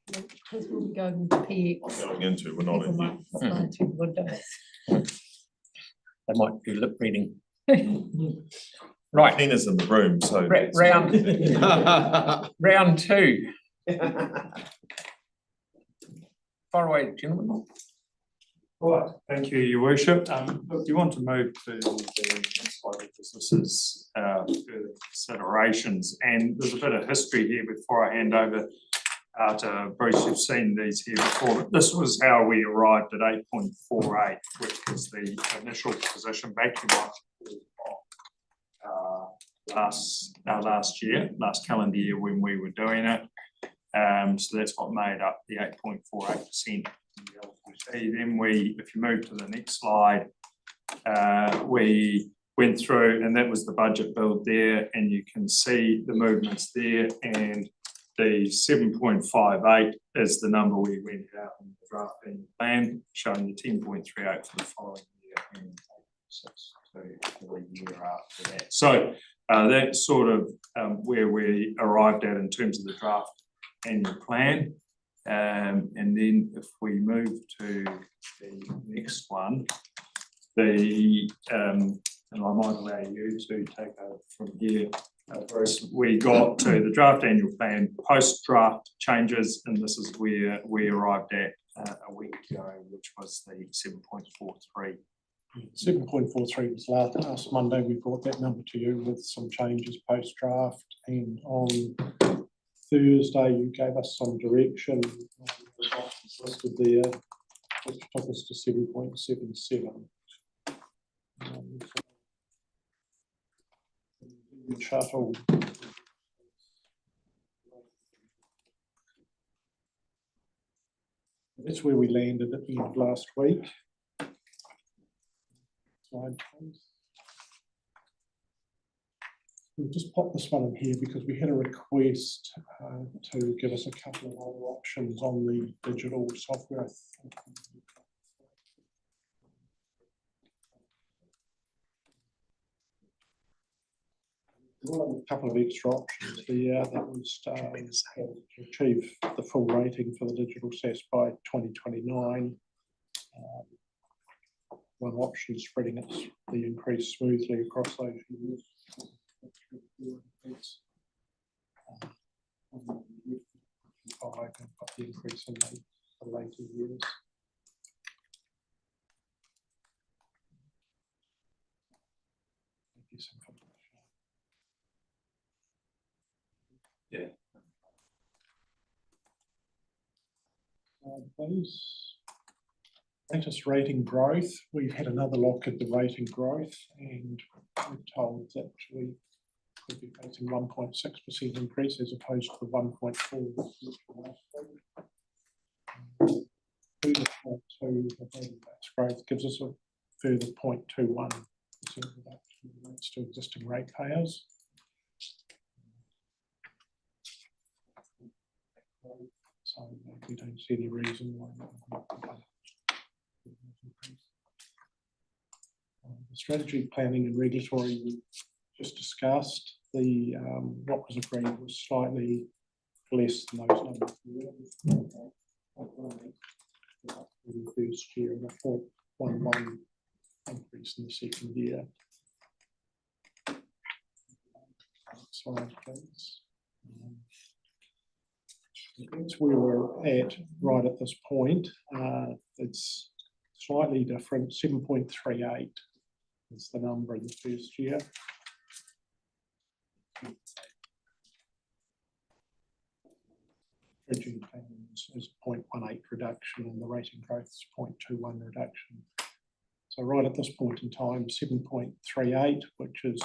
Because we'll be going to PX. Going into, we're not in here. Slide through the windows. They might be lip reading. Right. Tina's in the room, so. Round two. Far away, gentlemen. Right, thank you, your worship. Look, you want to move to the next slide because this is further considerations, and there's a bit of history here before I hand over to Bruce. You've seen these here before, but this was how we arrived at 8.48, which was the initial position back in last calendar year when we were doing it. So that's what made up the 8.48%. Then if you move to the next slide, we went through, and that was the budget build there, and you can see the movements there, and the 7.58 is the number we went out in the draft annual plan, showing the 10.38 for the following year and 6.2 for the year after that. So that's sort of where we arrived at in terms of the draft annual plan. And then if we move to the next one, and I might allow you to take over from here, Bruce, we got to the draft annual plan, post-draft changes, and this is where we arrived at a week ago, which was the 7.43. 7.43 was last Monday. We brought that number to you with some changes post-draft, and on Thursday you gave us some direction listed there, which took us to 7.77. Shuttle. That's where we landed at the end of last week. Slide, please. We'll just pop this one in here because we had a request to give us a couple of other options on the digital software. A couple of extra options here that was to achieve the full rating for the digital SaaS by 2029. One option is spreading the increase smoothly across those years. I've got the increase in the later years. Yeah. Please. Latest rating growth. We've had another look at the rating growth, and we're told that we could be facing 1.6% increase as opposed to the 1.4%. 2.2 growth gives us a further 0.21% reduction in rates to existing ratepayers. So we don't see any reason why not. The strategy, planning and regulatory we just discussed. The what was agreed was slightly less than those numbers in the first year and a 4.11 increase in the second year. Slide, please. That's where we're at right at this point. It's slightly different. 7.38 is the number in the first year. Bridging payments is 0.18 reduction, and the rating growth is 0.21 reduction. So right at this point in time, 7.38, which is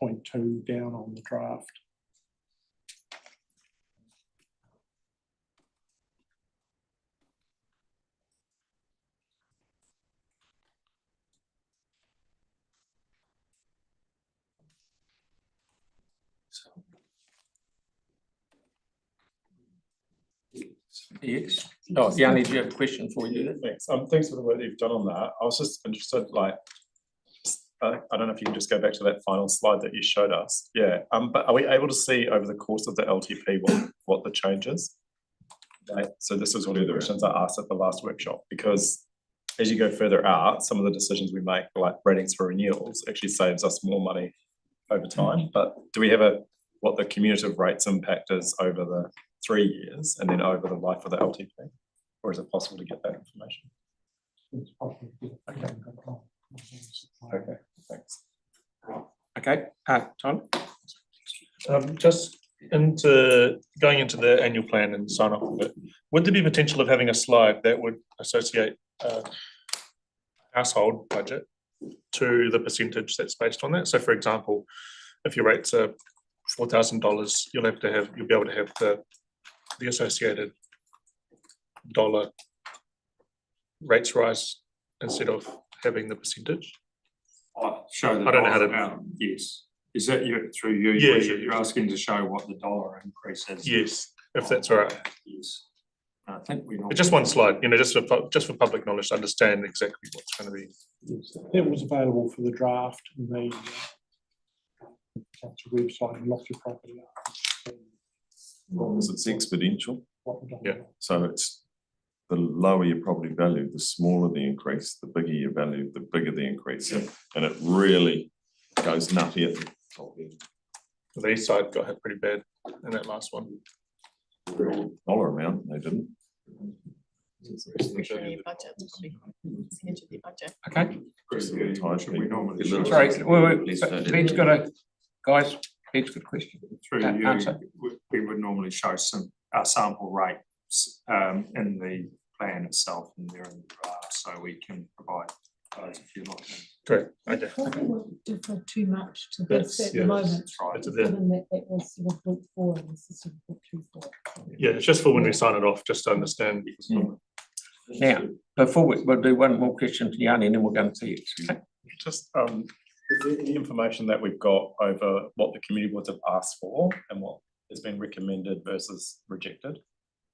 0.2 down on the draft. Yes. Oh, Yanni, do you have a question for you? Thanks. Thanks for the work that you've done on that. I was just interested, like, I don't know if you can just go back to that final slide that you showed us. Yeah, but are we able to see over the course of the LTP what the change is? Right, so this is one of the questions I asked at the last workshop, because as you go further out, some of the decisions we make, like ratings for renewals, actually saves us more money over time. But do we have what the cumulative rates impact is over the 3 years and then over the life of the LTP? Or is it possible to get that information? Okay, thanks. Okay, Tom? Just going into the annual plan and sign off with it, would there be potential of having a slide that would associate household budget to the percentage that's based on that? So for example, if your rates are $4,000, you'll be able to have the associated dollar rates rise instead of having the percentage. Show the I don't know how dollar to. amount, yes. Is that through you? Yeah, where yeah. You're asking to show what the dollar increase is? Yes, if that's all right. Yes. I think we. Just one slide, just for public knowledge to understand exactly what's going to be. It was available for the draft in the council website and lock your property up. Because it's exponential. Yeah. So it's the lower your property value, the smaller the increase, the bigger your value, the bigger the increase. And it really goes nutty at the top end. The east side got hit pretty bad in that last one. Dollar amount, they didn't. Okay. We normally. Sorry, Pete's got a, guys, Pete's got a question. Through Answer. we would normally show our sample rates in the plan itself, and they're in the draft, so we can provide those if you like. Correct. I Okay. thought it would differ too much to this at the moment, It's given that that was sort of book 4 and this is sort of book 2-4. Yeah, it's just for when we sign it off, just to understand. Now, before we'll do one more question to Yanni and then we'll go and see it. Just the information that we've got over what the community boards have asked for and what has been recommended versus rejected.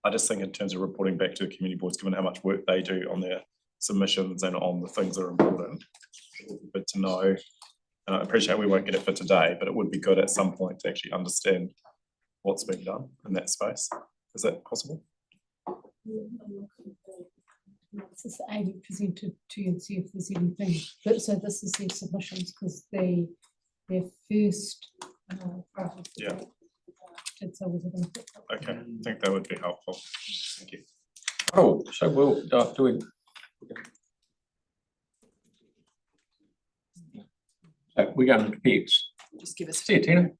I just think in terms of reporting back to the community boards, given how much work they do on their submissions and on the things that are important, it would be good to know. And I appreciate we won't get it for today, but it would be good at some point to actually understand what's being done in that space. Is that possible? This is 80% to and see if there's anything. But so this is their submissions because their first Yeah. so was it Okay, I think that would be helpful. Thank you. Oh, so we'll do it. So we're going to Pete's. Just give us. See you, Tina.